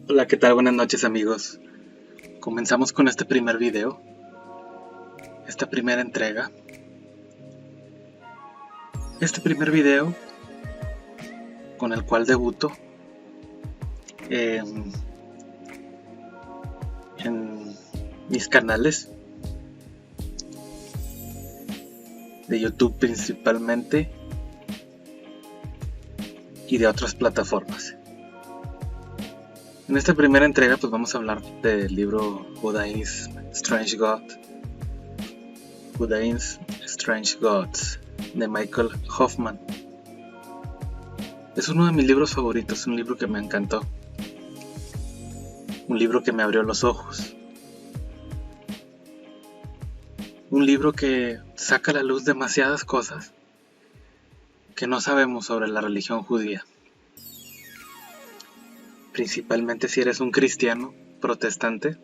Hola, ¿qué tal? Buenas noches, amigos. Comenzamos con este primer video, esta primera entrega. Este primer video con el cual debuto en mis canales de YouTube principalmente y de otras plataformas. En esta primera entrega pues vamos a hablar del libro Judaism Strange Gods de Michael Hoffman. Es uno de mis libros favoritos, un libro que me encantó, un libro que me abrió los ojos, un libro que saca a la luz demasiadas cosas que no sabemos sobre la religión judía, principalmente si eres un cristiano protestante,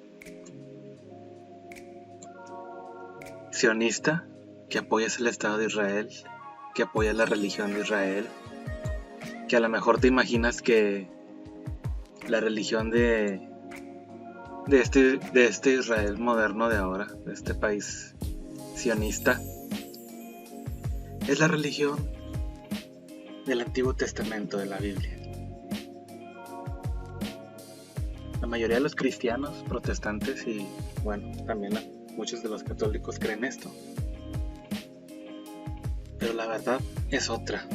sionista, que apoyas el Estado de Israel, que apoyas la religión de Israel, que a lo mejor te imaginas que la religión de este Israel moderno de ahora, de este país sionista, es la religión del Antiguo Testamento de la Biblia. La mayoría de los cristianos protestantes y bueno, también muchos de los católicos creen esto, pero la verdad es otra.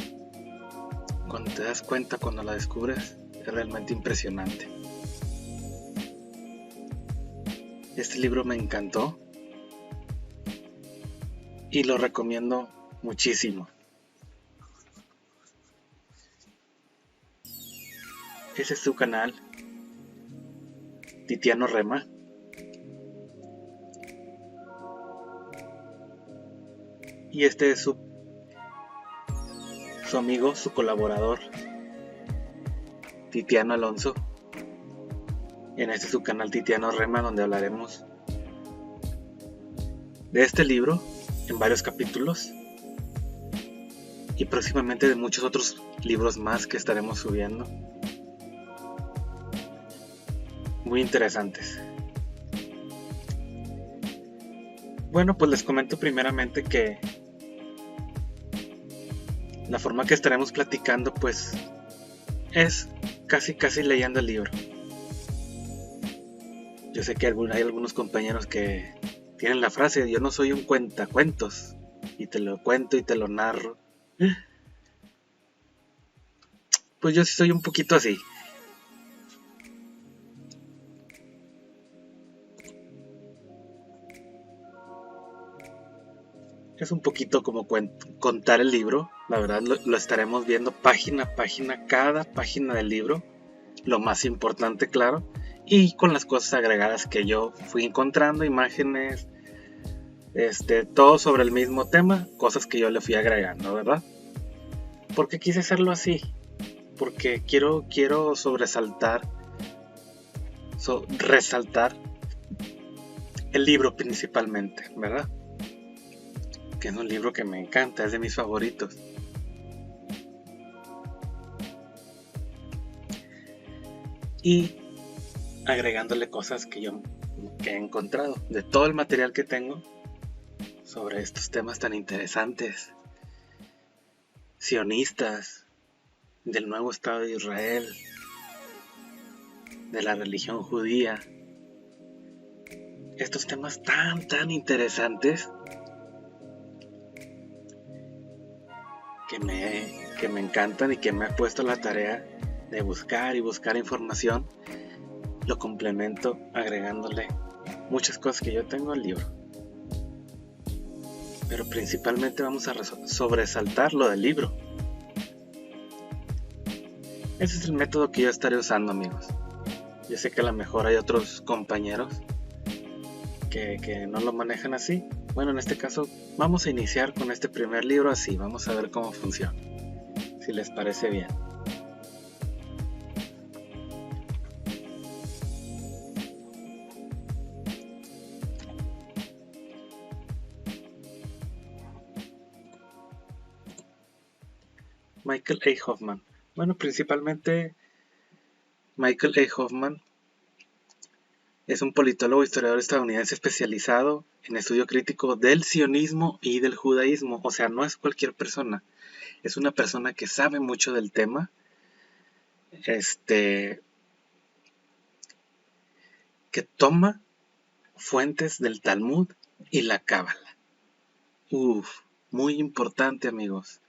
Cuando te das cuenta, cuando la descubres, es realmente impresionante. Este libro me encantó y lo recomiendo muchísimo. Ese es su canal, Titiano Rema. Y este es su amigo, su colaborador, Titiano Alonso. En este es su canal Titiano Rema, donde hablaremos de este libro en varios capítulos y próximamente de muchos otros libros más que estaremos subiendo. Muy interesantes. Bueno, pues les comento primeramente que la forma que estaremos platicando pues es casi leyendo el libro. Yo sé que hay algunos compañeros que tienen la frase: yo no soy un cuentacuentos y te lo cuento y te lo narro. Pues yo sí soy un poquito así. Es un poquito como contar el libro. La verdad lo estaremos viendo página a página, cada página del libro, lo más importante, claro, y con las cosas agregadas que yo fui encontrando, imágenes, todo sobre el mismo tema, cosas que yo le fui agregando, ¿verdad? ¿Por qué quise hacerlo así? Porque quiero resaltar el libro principalmente, ¿verdad? Que es un libro que me encanta, es de mis favoritos. Y agregándole cosas que he encontrado, de todo el material que tengo sobre estos temas tan interesantes, sionistas, del nuevo Estado de Israel, de la religión judía, estos temas tan interesantes que me encantan y que me he puesto la tarea de buscar información. Lo complemento agregándole muchas cosas que yo tengo al libro, pero principalmente vamos a sobresaltar lo del libro. Ese es el método que yo estaré usando, amigos. Yo sé que a lo mejor hay otros compañeros que no lo manejan así. Bueno, en este caso vamos a iniciar con este primer libro así. Vamos a ver cómo funciona, si les parece bien. Michael A. Hoffman. Bueno, principalmente Michael A. Hoffman Es un politólogo historiador estadounidense especializado en estudio crítico del sionismo y del judaísmo. O sea, no es cualquier persona. Es una persona que sabe mucho del tema. Que toma fuentes del Talmud y la Cábala. Muy importante, amigos.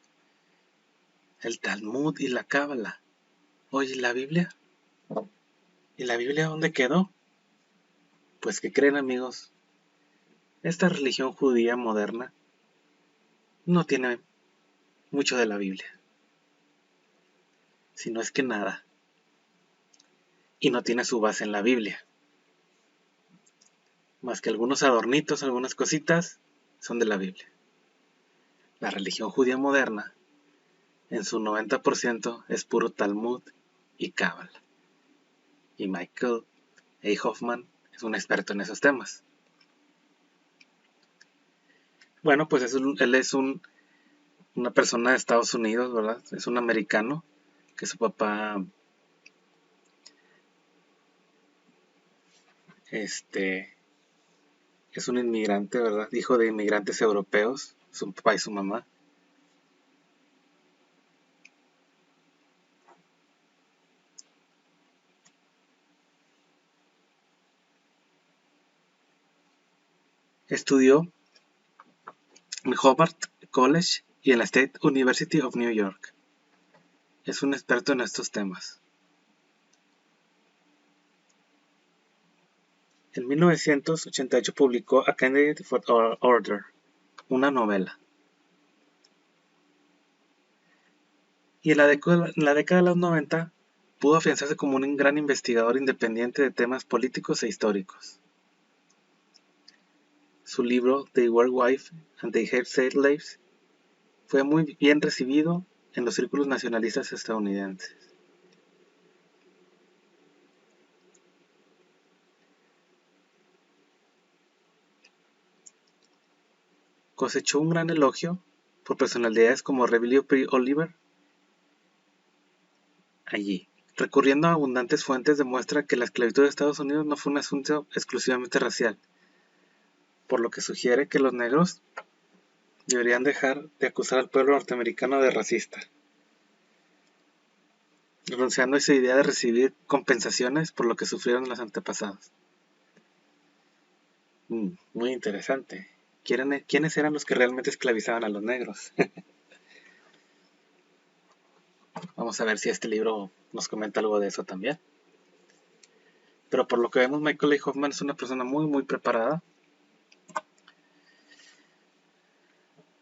El Talmud y la Cábala. Oye, ¿y la Biblia? ¿Y la Biblia dónde quedó? Pues, ¿qué creen, amigos? Esta religión judía moderna no tiene mucho de la Biblia, si no es que nada, y no tiene su base en la Biblia, más que algunos adornitos, algunas cositas, son de la Biblia. La religión judía moderna, en su 90%, es puro Talmud y Cábala. Y Michael A. Hoffman es un experto en esos temas. Bueno, pues él es una persona de Estados Unidos, ¿verdad? Es un americano, que su papá es un inmigrante, ¿verdad? Hijo de inmigrantes europeos, su papá y su mamá. Estudió en Hobart College y en la State University of New York. Es un experto en estos temas. En 1988 publicó A Candidate for Order, una novela. Y en la década de los 90 pudo afianzarse como un gran investigador independiente de temas políticos e históricos. Su libro They Were Wife and They Had Slaves fue muy bien recibido en los círculos nacionalistas estadounidenses. Cosechó un gran elogio por personalidades como Rebelio P. Oliver. Allí, recurriendo a abundantes fuentes, demuestra que la esclavitud de Estados Unidos no fue un asunto exclusivamente racial, por lo que sugiere que los negros deberían dejar de acusar al pueblo norteamericano de racista, renunciando a esa idea de recibir compensaciones por lo que sufrieron los antepasados. Muy interesante. ¿Quiénes eran los que realmente esclavizaban a los negros? Vamos a ver si este libro nos comenta algo de eso también. Pero por lo que vemos, Michael A. Hoffman es una persona muy, muy preparada,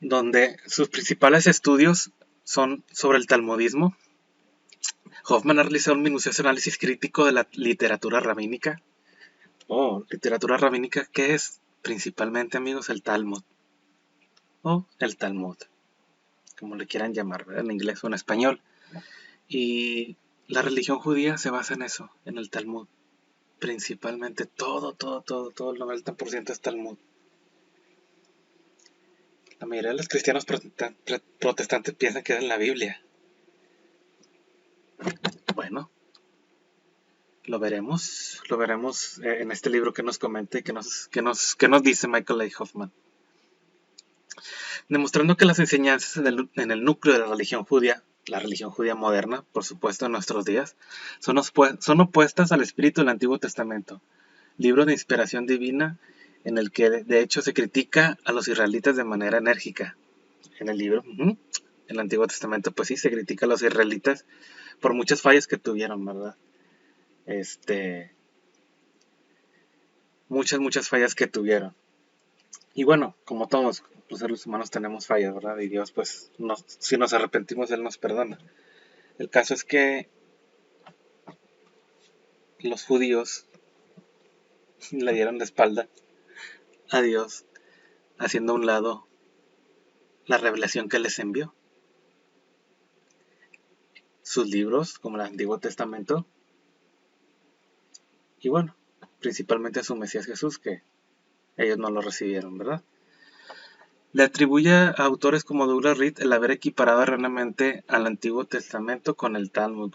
donde sus principales estudios son sobre el talmudismo. Hoffman ha realizado un minucioso análisis crítico de la literatura rabínica. Literatura rabínica, ¿qué es? Principalmente, amigos, el Talmud. O el Talmud, como le quieran llamar, ¿verdad? En inglés o en español. Y la religión judía se basa en eso, en el Talmud. Principalmente todo el 90% es Talmud. La mayoría de los cristianos protestantes piensan que es en la Biblia. Bueno, lo veremos en este libro que nos comenta y que nos dice Michael A. Hoffman. Demostrando que las enseñanzas en el núcleo de la religión judía moderna, por supuesto en nuestros días, son opuestas al espíritu del Antiguo Testamento, libro de inspiración divina en el que de hecho se critica a los israelitas de manera enérgica. En el libro, en el Antiguo Testamento, pues sí, se critica a los israelitas por muchas fallas que tuvieron, ¿verdad? Muchas fallas que tuvieron. Y bueno, como todos los seres humanos tenemos fallas, ¿verdad? Y Dios, pues, si nos arrepentimos, Él nos perdona. El caso es que los judíos le dieron la espalda a Dios, haciendo a un lado la revelación que les envió. Sus libros, como el Antiguo Testamento, y bueno, principalmente a su Mesías Jesús, que ellos no lo recibieron, ¿verdad? Le atribuye a autores como Douglas Reed el haber equiparado erróneamente al Antiguo Testamento con el Talmud.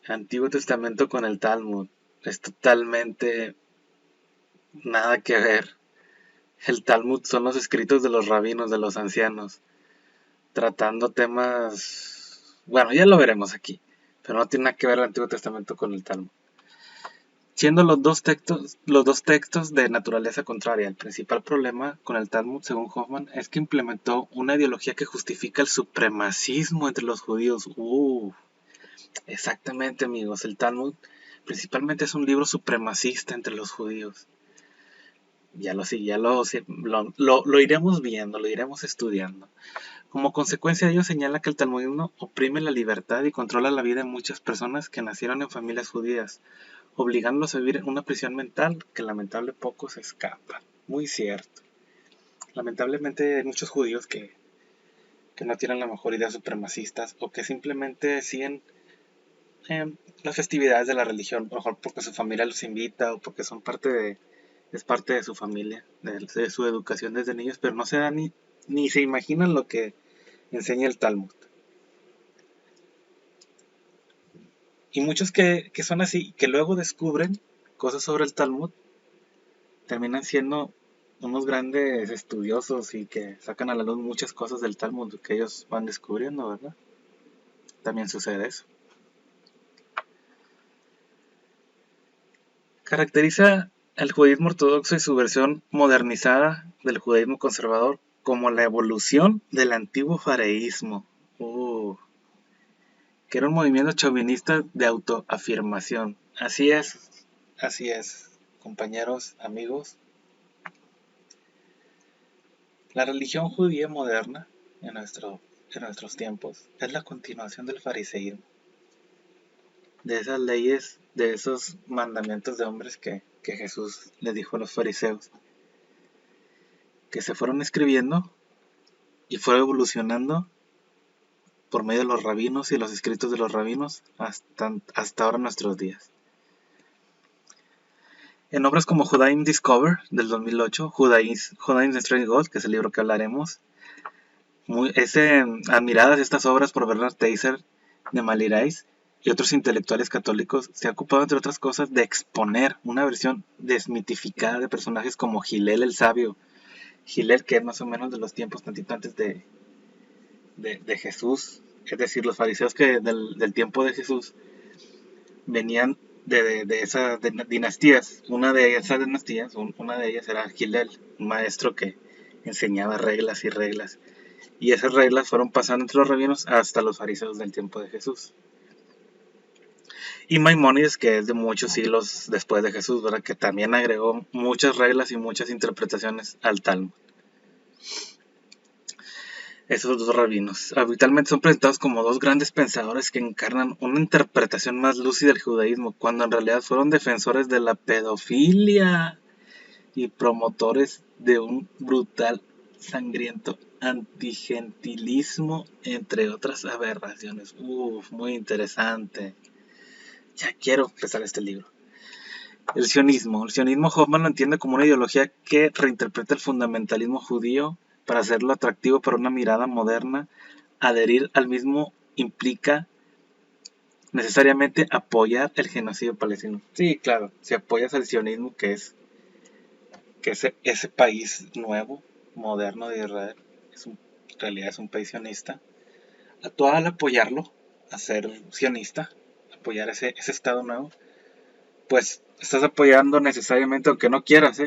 Antiguo Testamento con el Talmud. Es totalmente nada que ver. El Talmud son los escritos de los rabinos, de los ancianos, tratando temas... Bueno, ya lo veremos aquí, pero no tiene nada que ver el Antiguo Testamento con el Talmud. Siendo los dos textos de naturaleza contraria, el principal problema con el Talmud, según Hoffman, es que implementó una ideología que justifica el supremacismo entre los judíos. Exactamente, amigos, el Talmud principalmente es un libro supremacista entre los judíos. Lo iremos viendo, lo iremos estudiando. Como consecuencia de ello señala que el talmudismo oprime la libertad y controla la vida de muchas personas que nacieron en familias judías, obligándolos a vivir en una prisión mental que lamentablemente pocos escapan. Muy cierto. Lamentablemente hay muchos judíos que no tienen la mejor idea supremacistas o que simplemente siguen las festividades de la religión, a lo mejor porque su familia los invita o porque es parte de su familia, de su educación desde niños, pero no se dan ni se imaginan lo que enseña el Talmud. Y muchos que son así, que luego descubren cosas sobre el Talmud, terminan siendo unos grandes estudiosos y que sacan a la luz muchas cosas del Talmud que ellos van descubriendo, ¿verdad? También sucede eso. Caracteriza el judaísmo ortodoxo y su versión modernizada del judaísmo conservador como la evolución del antiguo faraísmo, que era un movimiento chauvinista de autoafirmación. Así es, compañeros, amigos. La religión judía moderna en nuestros tiempos es la continuación del fariseísmo, de esas leyes, de esos mandamientos de hombres que Jesús le dijo a los fariseos, que se fueron escribiendo y fueron evolucionando por medio de los rabinos y los escritos de los rabinos hasta ahora nuestros días. En obras como Judaism Discover del 2008, Judaism Strange Gods, que es el libro que hablaremos, admiradas estas obras por Bernard Teiser de Malirais y otros intelectuales católicos, se ha ocupado, entre otras cosas, de exponer una versión desmitificada de personajes como Hillel el Sabio. Hillel, que es más o menos de los tiempos tantito antes de Jesús, es decir, los fariseos que del tiempo de Jesús venían de esas dinastías. Una de esas dinastías, una de ellas era Hillel, un maestro que enseñaba reglas y reglas. Y esas reglas fueron pasando entre los rabinos hasta los fariseos del tiempo de Jesús. Y Maimónides, que es de muchos siglos después de Jesús, ¿verdad? Que también agregó muchas reglas y muchas interpretaciones al Talmud. Esos dos rabinos habitualmente son presentados como dos grandes pensadores que encarnan una interpretación más lúcida del judaísmo, cuando en realidad fueron defensores de la pedofilia y promotores de un brutal, sangriento antigentilismo, entre otras aberraciones. Muy interesante. Ya quiero empezar este libro. El sionismo Hoffman lo entiende como una ideología que reinterpreta el fundamentalismo judío para hacerlo atractivo para una mirada moderna. Adherir al mismo implica necesariamente apoyar el genocidio palestino. Sí, claro, si apoyas al sionismo, que es ese país nuevo, moderno de Israel, en realidad es un país sionista, tú al apoyarlo, a ser sionista, apoyar ese estado nuevo, pues estás apoyando necesariamente, aunque no quieras,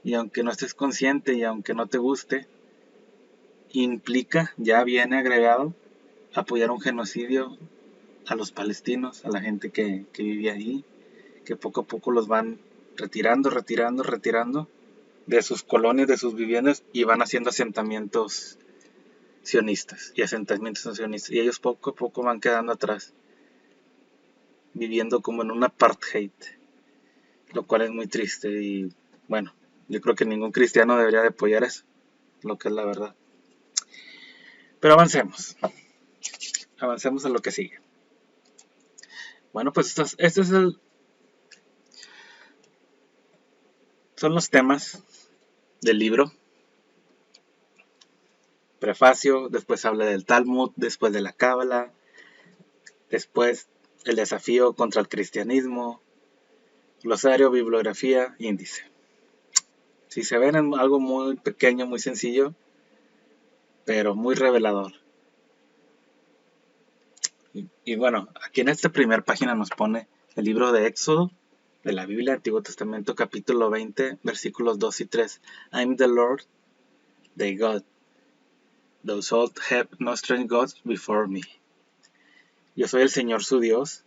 y aunque no estés consciente y aunque no te guste, implica, ya viene agregado, apoyar un genocidio a los palestinos, a la gente que vive ahí, que poco a poco los van retirando de sus colonias, de sus viviendas, y van haciendo asentamientos sionistas y y ellos poco a poco van quedando atrás, viviendo como en un apartheid, lo cual es muy triste. Y bueno, yo creo que ningún cristiano debería de apoyar eso, lo que es la verdad. Pero avancemos a lo que sigue. Bueno, pues son los temas del libro. Prefacio, después habla del Talmud, después de la Cábala, después el desafío contra el cristianismo, glosario, bibliografía, índice. Si se ven en algo muy pequeño, muy sencillo, pero muy revelador. Y bueno, aquí en esta primera página nos pone el libro de Éxodo, de la Biblia, Antiguo Testamento, capítulo 20, versículos 2 y 3. I'm the Lord, thy God. Thou shalt have no strange gods before me. Yo soy el Señor su Dios,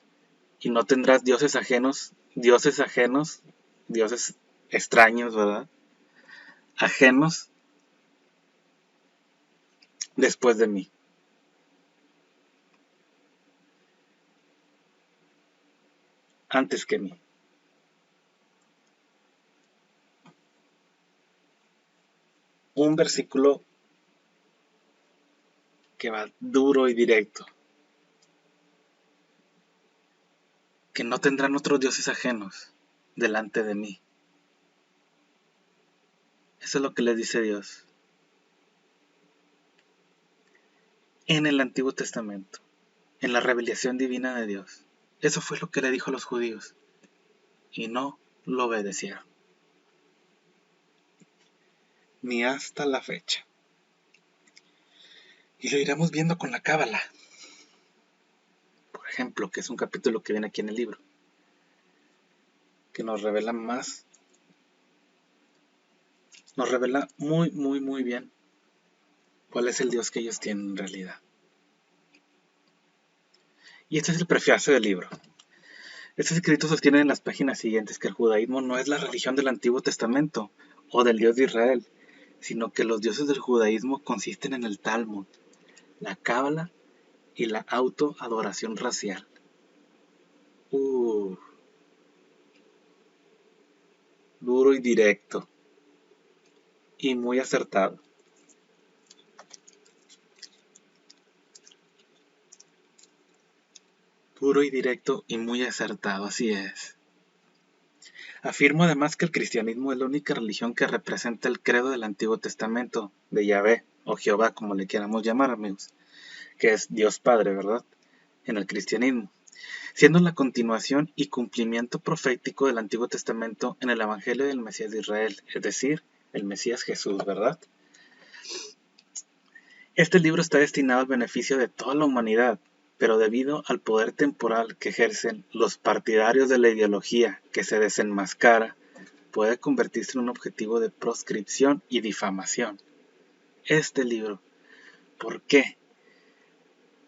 y no tendrás dioses ajenos, dioses extraños, ¿verdad? Ajenos después de mí. Antes que mí. Un versículo que va duro y directo. Que no tendrán otros dioses ajenos delante de mí. Eso es lo que les dice Dios. En el Antiguo Testamento, en la revelación divina de Dios. Eso fue lo que le dijo a los judíos. Y no lo obedecieron. Ni hasta la fecha. Y lo iremos viendo con la Cábala. Por ejemplo, que es un capítulo que viene aquí en el libro. Que nos revela más. Nos revela muy, muy, muy bien cuál es el Dios que ellos tienen en realidad. Y este es el prefacio del libro. Este escrito sostiene en las páginas siguientes que el judaísmo no es la religión del Antiguo Testamento o del Dios de Israel, sino que los dioses del judaísmo consisten en el Talmud, la Cábala y la autoadoración racial. Duro y directo. Y muy acertado. Duro y directo y muy acertado, así es. Afirmo además que el cristianismo es la única religión que representa el credo del Antiguo Testamento, de Yahvé, o Jehová, como le queramos llamar, amigos, que es Dios Padre, ¿verdad? En el cristianismo, siendo la continuación y cumplimiento profético del Antiguo Testamento en el Evangelio del Mesías de Israel, es decir, el Mesías Jesús, ¿verdad? Este libro está destinado al beneficio de toda la humanidad, pero debido al poder temporal que ejercen los partidarios de la ideología que se desenmascara, puede convertirse en un objetivo de proscripción y difamación. Este libro. ¿Por qué?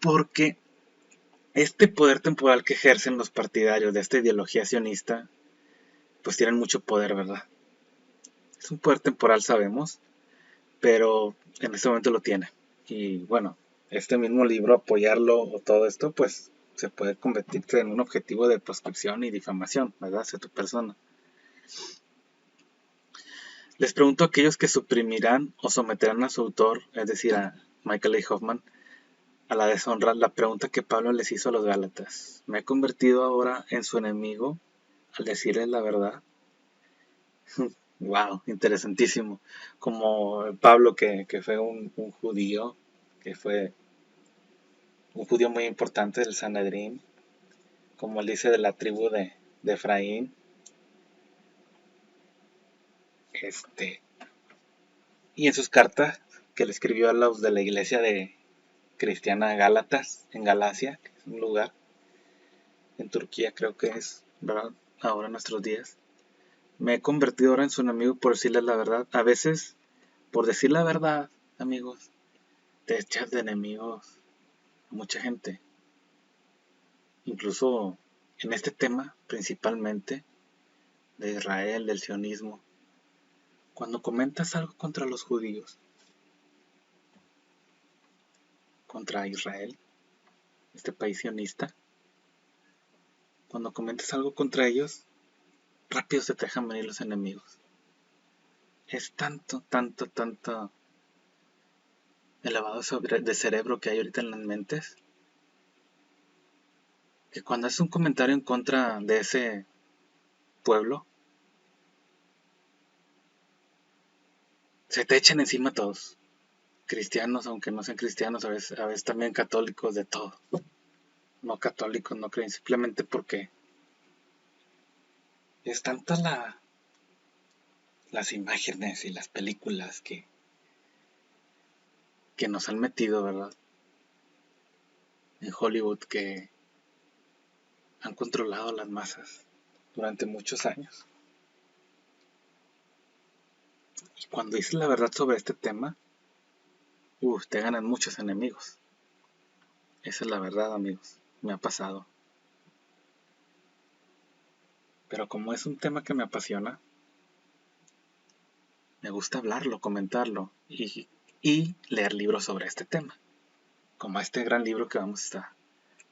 Porque este poder temporal que ejercen los partidarios de esta ideología sionista, pues tienen mucho poder, ¿verdad? Es un poder temporal, sabemos, pero en este momento lo tiene. Y bueno, este mismo libro, apoyarlo o todo esto, pues se puede convertirse en un objetivo de proscripción y difamación, ¿verdad? Hacia tu persona. Les pregunto a aquellos que suprimirán o someterán a su autor, es decir, a Michael A. Hoffman, a la deshonra, la pregunta que Pablo les hizo a los Gálatas. ¿Me he convertido ahora en su enemigo al decirles la verdad? Wow, interesantísimo. Como Pablo, que fue un judío, que fue un judío muy importante del Sanedrín, como él dice, de la tribu de Efraín. Y en sus cartas que le escribió a los de la iglesia de cristiana Gálatas, en Galacia, que es un lugar en Turquía, creo que es, ¿verdad? Ahora en nuestros días. Me he convertido ahora en su enemigo por decirles la verdad. A veces, por decir la verdad, amigos, te echas de enemigos a mucha gente. Incluso en este tema, principalmente, de Israel, del sionismo. Cuando comentas algo contra los judíos, contra Israel, este país sionista, cuando comentas algo contra ellos, rápido se te dejan venir los enemigos. Es tanto elevado de cerebro que hay ahorita en las mentes, que cuando haces un comentario en contra de ese pueblo, se te echan encima todos. Cristianos, aunque no sean cristianos, a veces también católicos, de todo. no católicos no creen, simplemente porque es tanta las imágenes y las películas que nos han metido, ¿verdad? En Hollywood, que han controlado a las masas durante muchos años. Y cuando dices la verdad sobre este tema, te ganan muchos enemigos. Esa es la verdad, amigos. Me ha pasado. Pero como es un tema que me apasiona, me gusta hablarlo, comentarlo y leer libros sobre este tema. Como este gran libro que vamos a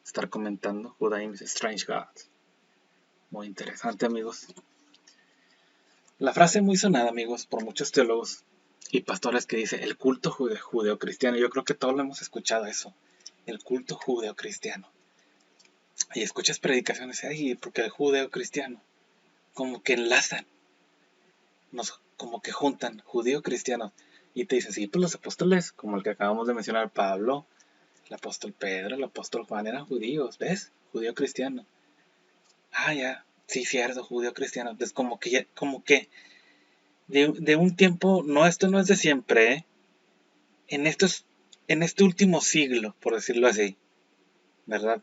estar comentando, Judaism's Strange Gods. Muy interesante, amigos. La frase muy sonada, amigos, por muchos teólogos y pastores que dice el culto judeocristiano. Yo creo que todos lo hemos escuchado eso. El culto judeocristiano. Y escuchas predicaciones, porque el judeocristiano. Como que enlazan. Como que juntan judío-cristianos. Y te dicen, sí, pues los apóstoles, como el que acabamos de mencionar, Pablo, el apóstol Pedro, el apóstol Juan, eran judíos, ¿ves? Judío-cristiano. Ya, sí, cierto, judío-cristiano. Entonces como que de un tiempo, esto no es de siempre, ¿eh? En este último siglo, por decirlo así, ¿verdad?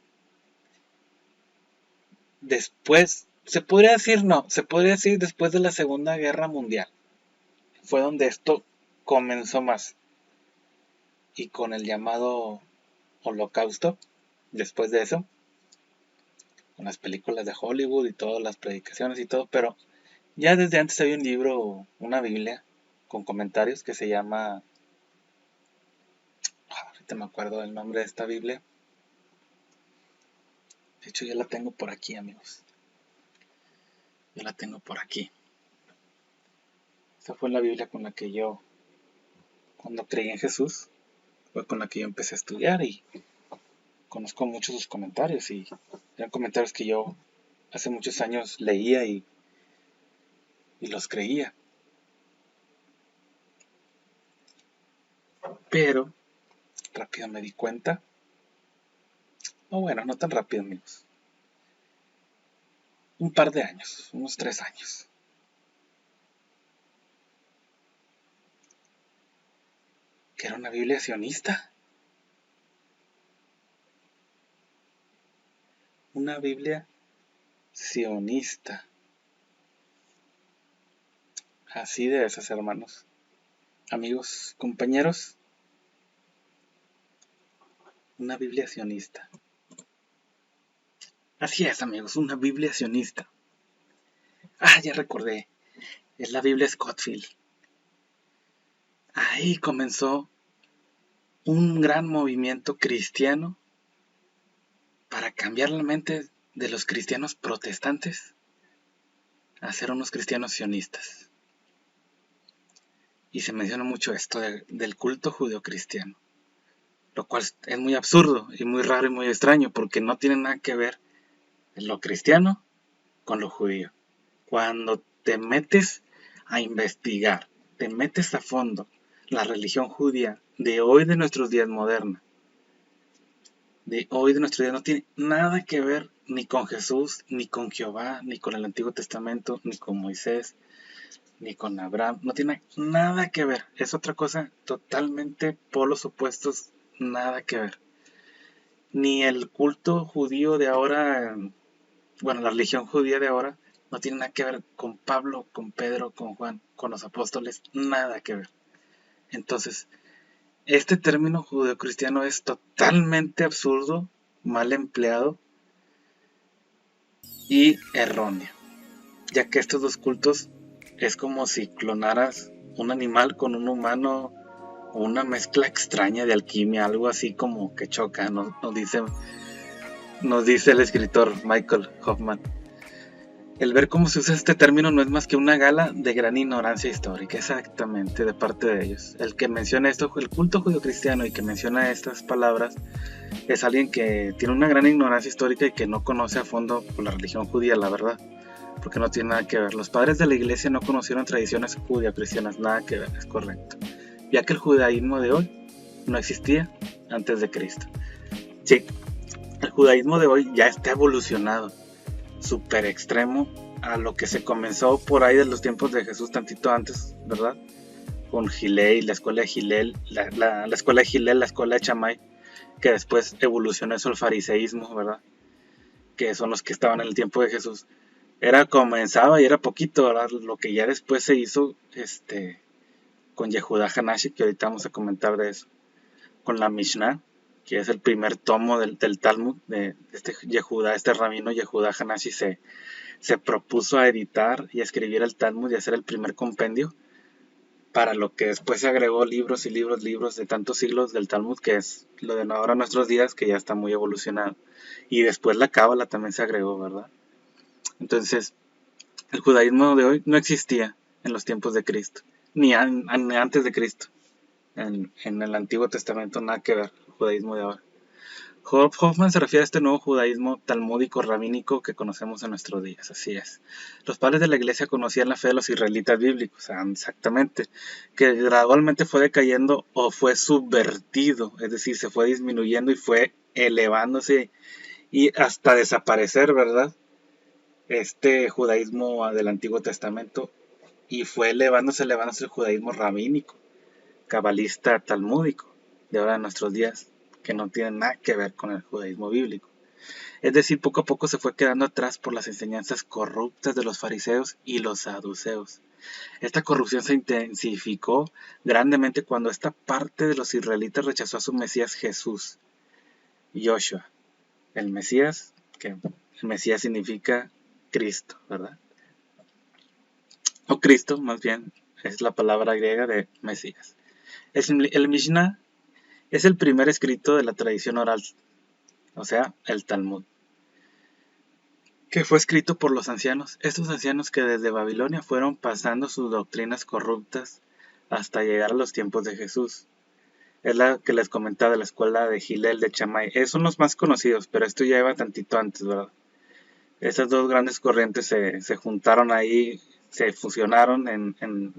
Después, se podría decir después de la Segunda Guerra Mundial. Fue donde esto comenzó más. Y con el llamado Holocausto, después de eso, con las películas de Hollywood y todas las predicaciones y todo, pero ya desde antes había un libro, una Biblia, con comentarios que se llama, ahorita me acuerdo del nombre de esta Biblia. De hecho, ya la tengo por aquí, amigos. Ya la tengo por aquí. Esa fue la Biblia con la que yo, cuando creí en Jesús, fue con la que yo empecé a estudiar y conozco muchos sus comentarios y eran comentarios que yo hace muchos años leía y los creía. Pero rápido me di cuenta, no tan rápido, amigos, un par de años, unos 3 años, que era una Biblia sionista. Una Biblia sionista. Así de esas, hermanos, amigos, compañeros. Una Biblia sionista. Así es, amigos, una Biblia sionista. Ya recordé. Es la Biblia Scofield. Ahí comenzó un gran movimiento cristiano para cambiar la mente de los cristianos protestantes a ser unos cristianos sionistas. Y se menciona mucho esto del culto judeocristiano, lo cual es muy absurdo y muy raro y muy extraño, porque no tiene nada que ver lo cristiano con lo judío. Cuando te metes a investigar, te metes a fondo la religión judía de hoy, de nuestros días moderna, de hoy de nuestros días, no tiene nada que ver ni con Jesús, ni con Jehová, ni con el Antiguo Testamento, ni con Moisés, ni con Abraham. No tiene nada que ver. Es otra cosa totalmente polos opuestos, nada que ver. Ni el culto judío de ahora, la religión judía de ahora, no tiene nada que ver con Pablo, con Pedro, con Juan, con los apóstoles, nada que ver. Entonces, este término judeocristiano es totalmente absurdo, mal empleado y erróneo, ya que estos dos cultos es como si clonaras un animal con un humano o una mezcla extraña de alquimia, algo así como que choca, nos dice el escritor Michael Hoffman. El ver cómo se usa este término no es más que una gala de gran ignorancia histórica, exactamente, de parte de ellos. El que menciona esto, el culto judeocristiano, y que menciona estas palabras, es alguien que tiene una gran ignorancia histórica y que no conoce a fondo la religión judía, la verdad, porque no tiene nada que ver. Los padres de la iglesia no conocieron tradiciones judeocristianas, nada que ver, es correcto, ya que el judaísmo de hoy no existía antes de Cristo. Sí, El judaísmo de hoy ya está evolucionado, súper extremo, a lo que se comenzó por ahí de los tiempos de Jesús, tantito antes, ¿verdad? Con Hillel, la escuela de Hillel, la escuela de Hillel, la escuela de Shammai, que después evolucionó eso al fariseísmo, ¿verdad? Que son los que estaban en el tiempo de Jesús. Comenzaba y era poquito, ¿verdad? Lo que ya después se hizo con Yehudá Hanashi, que ahorita vamos a comentar de eso, con la Mishnah, que es el primer tomo del Talmud, de Yehudá, este rabino Yehudá Hanashi se propuso a editar y a escribir el Talmud y hacer el primer compendio, para lo que después se agregó libros y libros de tantos siglos del Talmud, que es lo de ahora nuestros días, que ya está muy evolucionado. Y después la Cábala también se agregó, ¿verdad? Entonces, el judaísmo de hoy no existía en los tiempos de Cristo, ni antes de Cristo. En el Antiguo Testamento nada que ver el judaísmo de ahora. Hoffman se refiere a este nuevo judaísmo talmúdico rabínico que conocemos en nuestros días, así es. Los padres de la iglesia conocían la fe de los israelitas bíblicos, exactamente, que gradualmente fue decayendo o fue subvertido, es decir, se fue disminuyendo y fue elevándose y hasta desaparecer, ¿verdad? Este judaísmo del Antiguo Testamento, y fue elevándose el judaísmo rabínico, cabalista talmúdico de ahora en nuestros días, que no tiene nada que ver con el judaísmo bíblico. Es decir, poco a poco se fue quedando atrás por las enseñanzas corruptas de los fariseos y los saduceos. Esta corrupción se intensificó grandemente cuando esta parte de los israelitas rechazó a su Mesías Jesús, Yoshua, el Mesías, que el Mesías significa Cristo, ¿verdad? O Cristo, más bien, es la palabra griega de Mesías. El Mishnah es el primer escrito de la tradición oral, o sea, el Talmud, que fue escrito por los ancianos, estos ancianos que desde Babilonia fueron pasando sus doctrinas corruptas hasta llegar a los tiempos de Jesús. Es la que les comentaba de la escuela de Hillel, de Shammai. Son los más conocidos, pero esto ya iba tantito antes, ¿verdad? Esas dos grandes corrientes se juntaron ahí, se fusionaron en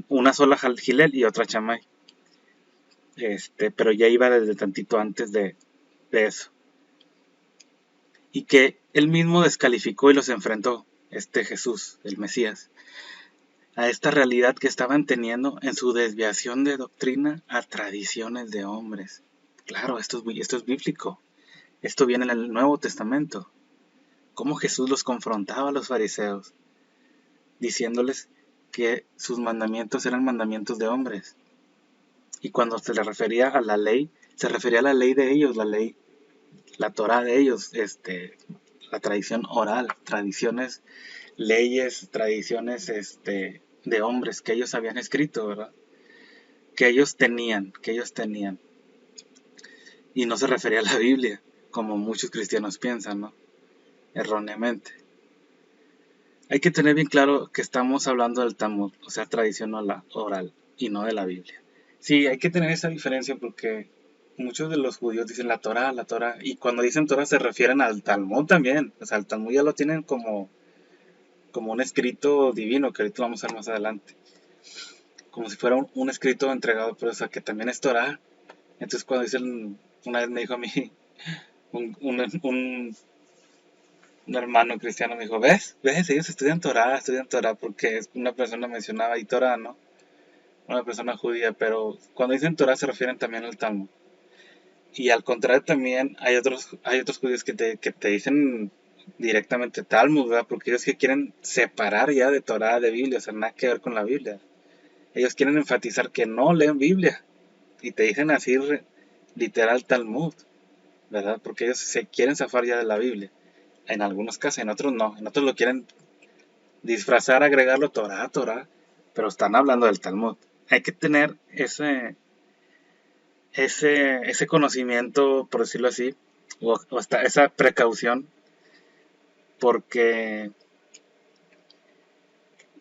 una sola Hillel y otra Shammai. Pero ya iba desde tantito antes de eso. Y que él mismo descalificó y los enfrentó, Jesús, el Mesías, a esta realidad que estaban teniendo en su desviación de doctrina a tradiciones de hombres. Claro, esto es bíblico. Esto viene en el Nuevo Testamento. Cómo Jesús los confrontaba a los fariseos, diciéndoles que sus mandamientos eran mandamientos de hombres. Y cuando se le refería a la ley, se refería a la ley de ellos, la Torah de ellos, la tradición oral, tradiciones, leyes, tradiciones de hombres que ellos habían escrito, ¿verdad? Que ellos tenían. Y no se refería a la Biblia, como muchos cristianos piensan, ¿no? Erróneamente. Hay que tener bien claro que estamos hablando del Talmud, o sea, tradición oral, y no de la Biblia. Sí, hay que tener esa diferencia porque muchos de los judíos dicen la Torah, y cuando dicen Torah se refieren al Talmud también. O sea, el Talmud ya lo tienen como un escrito divino, que ahorita vamos a ver más adelante. Como si fuera un escrito entregado por eso, que también es Torah. Entonces cuando dicen, una vez me dijo a mí, un hermano cristiano me dijo, ¿ves? Ellos estudian Torah, porque una persona mencionaba y Torah, ¿no? Una persona judía, pero cuando dicen Torah se refieren también al Talmud. Y al contrario también hay otros judíos que te dicen directamente Talmud, ¿verdad? Porque ellos que quieren separar ya de Torah, de Biblia, o sea, nada que ver con la Biblia. Ellos quieren enfatizar que no leen Biblia y te dicen así literal Talmud, ¿verdad? Porque ellos se quieren zafar ya de la Biblia. En algunos casos, en otros no. En otros lo quieren disfrazar, agregarlo Torah, pero están hablando del Talmud. Hay que tener ese conocimiento, por decirlo así, o hasta esa precaución, porque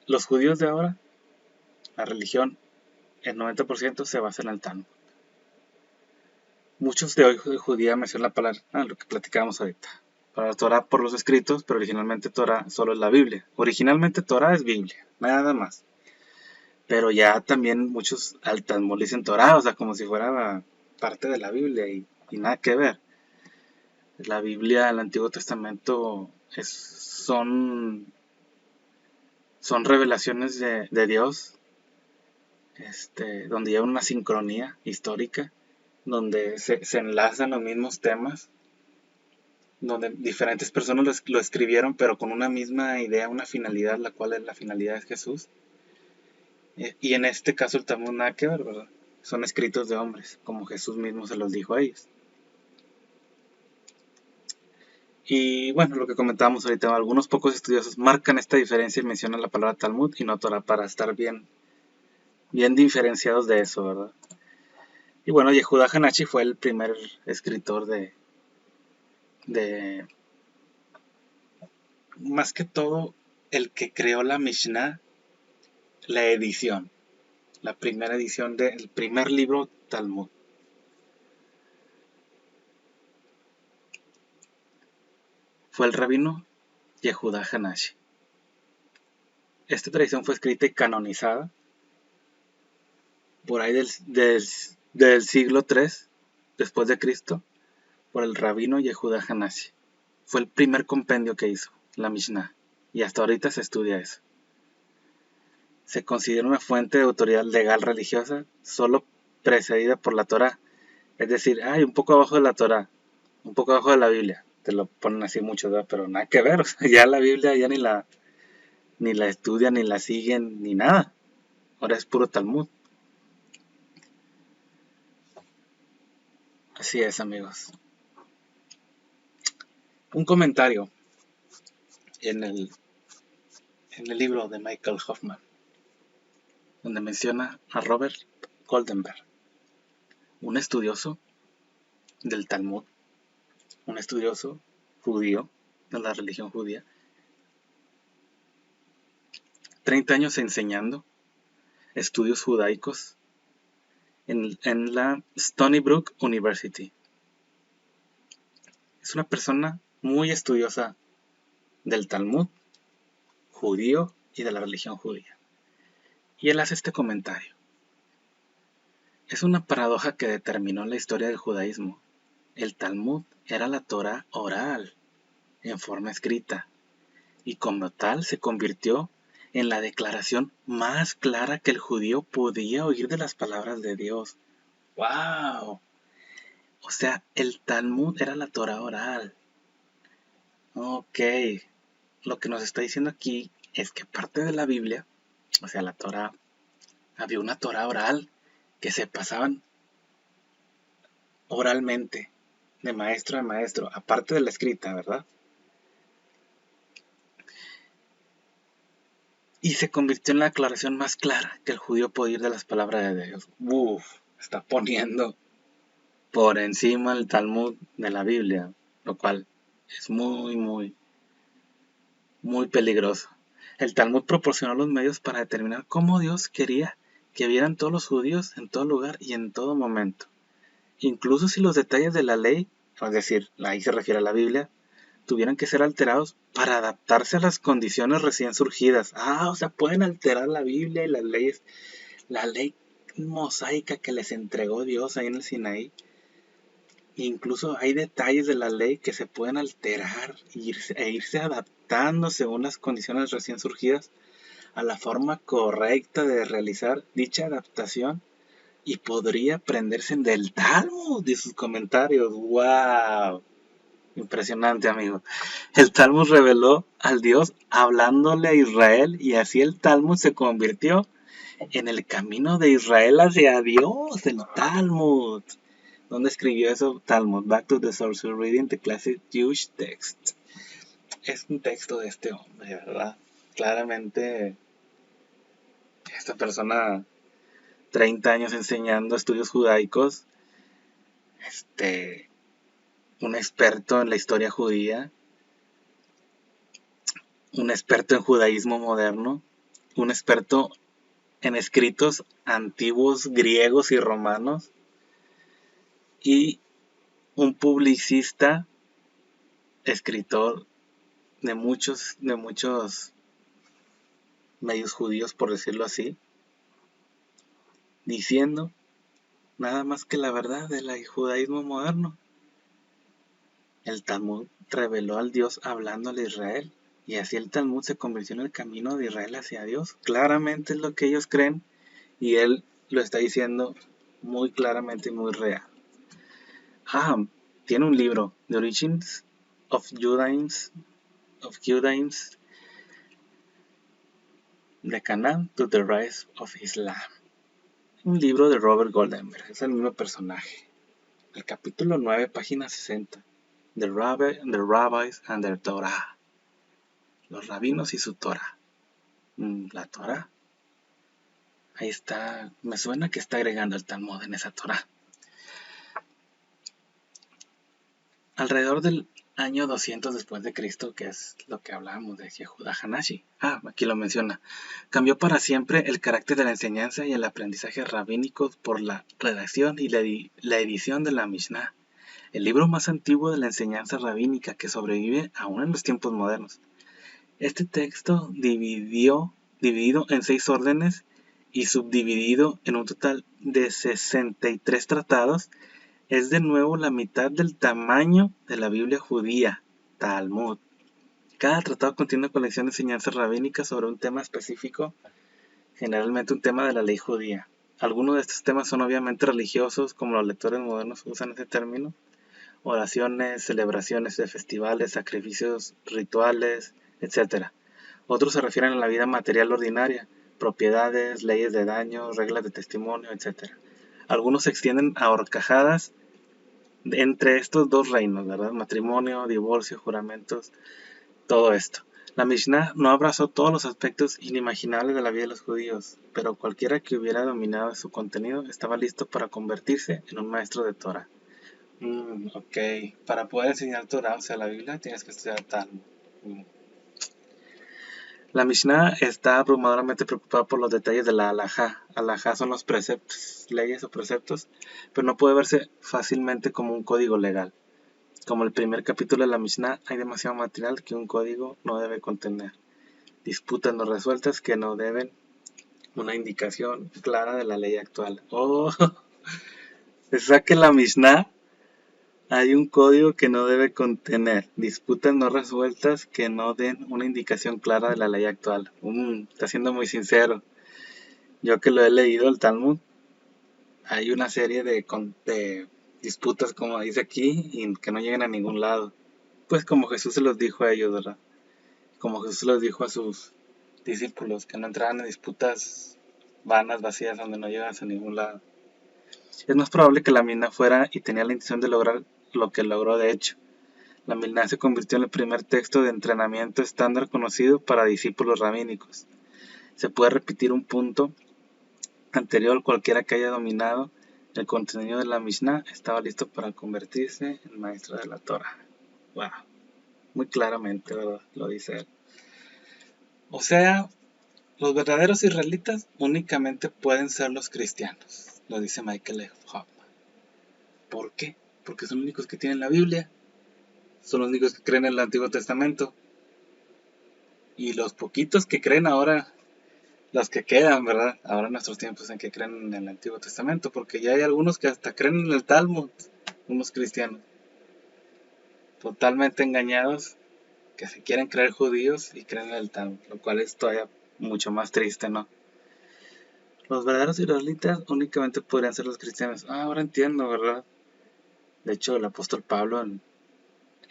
los judíos de ahora, la religión, el 90% se basa en el Talmud. Muchos de hoy judía mencionan la palabra, lo que platicábamos ahorita. Para Torah por los escritos, pero originalmente Torah solo es la Biblia. Originalmente Torah es Biblia, nada más. Pero ya también muchos al Talmud dicen Torah, o sea, como si fuera parte de la Biblia y nada que ver. La Biblia, el Antiguo Testamento, son revelaciones de Dios, donde hay una sincronía histórica, donde se enlazan los mismos temas, donde diferentes personas lo escribieron, pero con una misma idea, una finalidad, la cual es la finalidad de Jesús. Y en este caso el Talmud nada que ver, ¿verdad? Son escritos de hombres, como Jesús mismo se los dijo a ellos. Y bueno, lo que comentábamos ahorita, algunos pocos estudiosos marcan esta diferencia y mencionan la palabra Talmud y no Torah para estar bien diferenciados de eso, ¿verdad? Y bueno, Yehuda Hanachi fue el primer escritor de más que todo, el que creó la Mishnah, la edición, la primera edición del primer libro Talmud. Fue el rabino Yehuda Hanashi. Esta tradición fue escrita y canonizada por ahí del siglo III después de Cristo por el rabino Yehuda Hanashi. Fue el primer compendio que hizo la Mishnah y hasta ahorita se estudia eso. Se considera una fuente de autoridad legal religiosa solo precedida por la Torá. Es decir, hay un poco abajo de la Torá, un poco abajo de la Biblia. Te lo ponen así mucho, ¿verdad? Pero nada que ver. O sea, ya la Biblia ya ni la estudian, ni la siguen, ni nada. Ahora es puro Talmud. Así es, amigos. Un comentario en el libro de Michael Hoffman, donde menciona a Robert Goldenberg, un estudioso del Talmud, un estudioso judío de la religión judía, 30 años enseñando estudios judaicos en la Stony Brook University. Es una persona muy estudiosa del Talmud judío y de la religión judía. Y él hace este comentario. Es una paradoja que determinó la historia del judaísmo. El Talmud era la Torá oral, en forma escrita, y como tal se convirtió en la declaración más clara que el judío podía oír de las palabras de Dios. ¡Wow! O sea, el Talmud era la Torá oral. Ok, lo que nos está diciendo aquí es que parte de la Biblia, o sea, la Torá, había una Torá oral que se pasaban oralmente, de maestro a maestro, aparte de la escrita, ¿verdad? Y se convirtió en la declaración más clara que el judío podía oír de las palabras de Dios. Uf, está poniendo por encima el Talmud de la Biblia, lo cual es muy, muy, muy peligroso. El Talmud proporcionó los medios para determinar cómo Dios quería que vieran todos los judíos en todo lugar y en todo momento. Incluso si los detalles de la ley, es decir, ahí se refiere a la Biblia, tuvieran que ser alterados para adaptarse a las condiciones recién surgidas. O sea, pueden alterar la Biblia y las leyes, la ley mosaica que les entregó Dios ahí en el Sinaí. Incluso hay detalles de la ley que se pueden alterar e irse adaptando según las condiciones recién surgidas a la forma correcta de realizar dicha adaptación y podría aprenderse del Talmud y sus comentarios. ¡Wow! Impresionante, amigo. El Talmud reveló al Dios hablándole a Israel y así el Talmud se convirtió en el camino de Israel hacia Dios, el Talmud. ¿Dónde escribió eso? Talmud, Back to the Source, Reading the Classic Jewish Text. Es un texto de este hombre, ¿verdad? Claramente, esta persona, 30 años enseñando estudios judaicos, un experto en la historia judía, un experto en judaísmo moderno, un experto en escritos antiguos griegos y romanos y un publicista, escritor de muchos medios judíos, por decirlo así, diciendo nada más que la verdad del judaísmo moderno. El Talmud reveló al Dios hablándole a Israel, y así el Talmud se convirtió en el camino de Israel hacia Dios. Claramente es lo que ellos creen, y él lo está diciendo muy claramente y muy real. Tiene un libro, The Origins of Judaism, The Canaan to the Rise of Islam. Un libro de Robert Goldenberg, es el mismo personaje. El capítulo 9, página 60. The Rabbis and their Torah. Los rabinos y su Torah. La Torah. Ahí está. Me suena que está agregando el Talmud en esa Torah. Alrededor del año 200 después de Cristo, que es lo que hablábamos de Yehuda Hanashi. Aquí lo menciona. Cambió para siempre el carácter de la enseñanza y el aprendizaje rabínicos por la redacción y la edición de la Mishnah, el libro más antiguo de la enseñanza rabínica que sobrevive aún en los tiempos modernos. Este texto, dividido en 6 órdenes y subdividido en un total de 63 tratados, es de nuevo la mitad del tamaño de la Biblia judía, Talmud. Cada tratado contiene una colección de enseñanzas rabínicas sobre un tema específico, generalmente un tema de la ley judía. Algunos de estos temas son obviamente religiosos, como los lectores modernos usan ese término: oraciones, celebraciones de festivales, sacrificios rituales, etc. Otros se refieren a la vida material ordinaria, propiedades, leyes de daño, reglas de testimonio, etc. Algunos se extienden a horcajadas entre estos dos reinos, ¿verdad? Matrimonio, divorcio, juramentos, todo esto. La Mishnah no abrazó todos los aspectos inimaginables de la vida de los judíos, pero cualquiera que hubiera dominado su contenido estaba listo para convertirse en un maestro de Torah. Ok, para poder enseñar Torah, o sea, la Biblia, tienes que estudiar Talmud. La Mishnah está abrumadoramente preocupada por los detalles de la halajá. Halajá son los preceptos, leyes o preceptos, pero no puede verse fácilmente como un código legal. Como el primer capítulo de la Mishnah, hay demasiado material que un código no debe contener. Disputas no resueltas que no deben una indicación clara de la ley actual. Que la Mishnah hay un código que no debe contener. Disputas no resueltas que no den una indicación clara de la ley actual. Está siendo muy sincero. Yo que lo he leído, el Talmud, hay una serie de disputas, como dice aquí, y que no llegan a ningún lado. Pues como Jesús se los dijo a ellos, ¿verdad? Como Jesús se los dijo a sus discípulos, que no entraran en disputas vanas, vacías, donde no llegan a ningún lado. Es más probable que la Mishnah fuera y tenía la intención de lograr lo que logró de hecho. La Mishnah se convirtió en el primer texto de entrenamiento estándar conocido para discípulos rabínicos. Se puede repetir un punto anterior: cualquiera que haya dominado el contenido de la Mishnah estaba listo para convertirse en maestro de la Torah. Wow, muy claramente, ¿verdad? Lo dice él. O sea, los verdaderos israelitas únicamente pueden ser los cristianos, lo dice Michael F. Hoffman. ¿Por qué? Porque son los únicos que tienen la Biblia, son los únicos que creen en el Antiguo Testamento. Y los poquitos que creen ahora, los que quedan, ¿verdad? Ahora en nuestros tiempos en que creen en el Antiguo Testamento, porque ya hay algunos que hasta creen en el Talmud, unos cristianos, totalmente engañados, que se quieren creer judíos y creen en el Talmud, lo cual es todavía mucho más triste, ¿no? Los verdaderos israelitas únicamente podrían ser los cristianos. Ahora entiendo, ¿verdad? De hecho, el apóstol Pablo en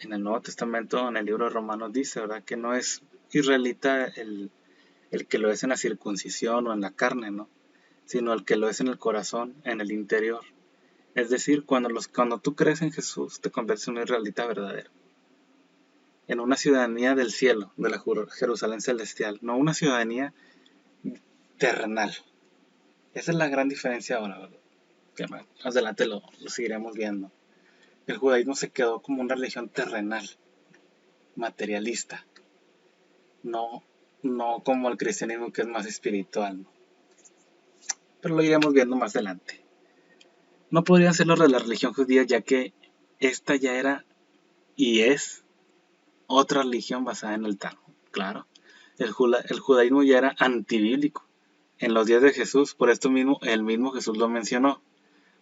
el Nuevo Testamento, en el libro de Romanos, dice, ¿verdad?, que no es israelita el que lo es en la circuncisión o en la carne, ¿no?, sino el que lo es en el corazón, en el interior. Es decir, cuando tú crees en Jesús, te conviertes en un israelita verdadero, en una ciudadanía del cielo, de la Jerusalén celestial, no una ciudadanía terrenal. Esa es la gran diferencia ahora, ¿verdad?, que más adelante lo seguiremos viendo. El judaísmo se quedó como una religión terrenal, materialista, no como el cristianismo, que es más espiritual, ¿no? Pero lo iremos viendo más adelante. No podrían ser los de la religión judía, ya que esta ya era y es otra religión basada en el Talmud. Claro, el judaísmo ya era antibíblico en los días de Jesús, por esto mismo el mismo Jesús lo mencionó.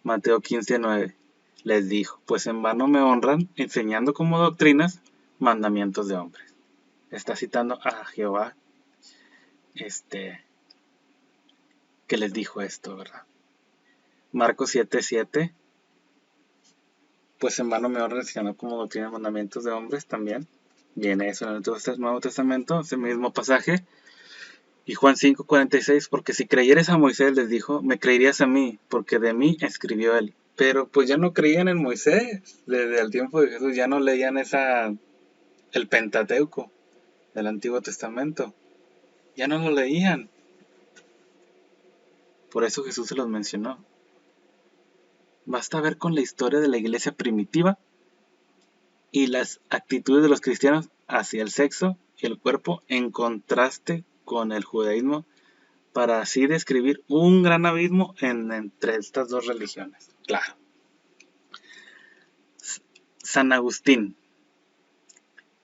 Mateo 15:9. les dijo, pues en vano me honran enseñando como doctrinas mandamientos de hombres. Está citando a Jehová, que les dijo esto, ¿verdad? Marcos 7:7, pues en vano me honran enseñando como doctrinas mandamientos de hombres también. Viene eso en el Nuevo Testamento, ese mismo pasaje. Y Juan 5:46, porque si creyeres a Moisés, les dijo, me creerías a mí, porque de mí escribió él. Pero pues ya no creían en Moisés, desde el tiempo de Jesús ya no leían el Pentateuco del Antiguo Testamento, ya no lo leían. Por eso Jesús se los mencionó. Basta ver con la historia de la iglesia primitiva y las actitudes de los cristianos hacia el sexo y el cuerpo en contraste con el judaísmo para así describir un gran abismo entre estas dos religiones. Claro. San Agustín,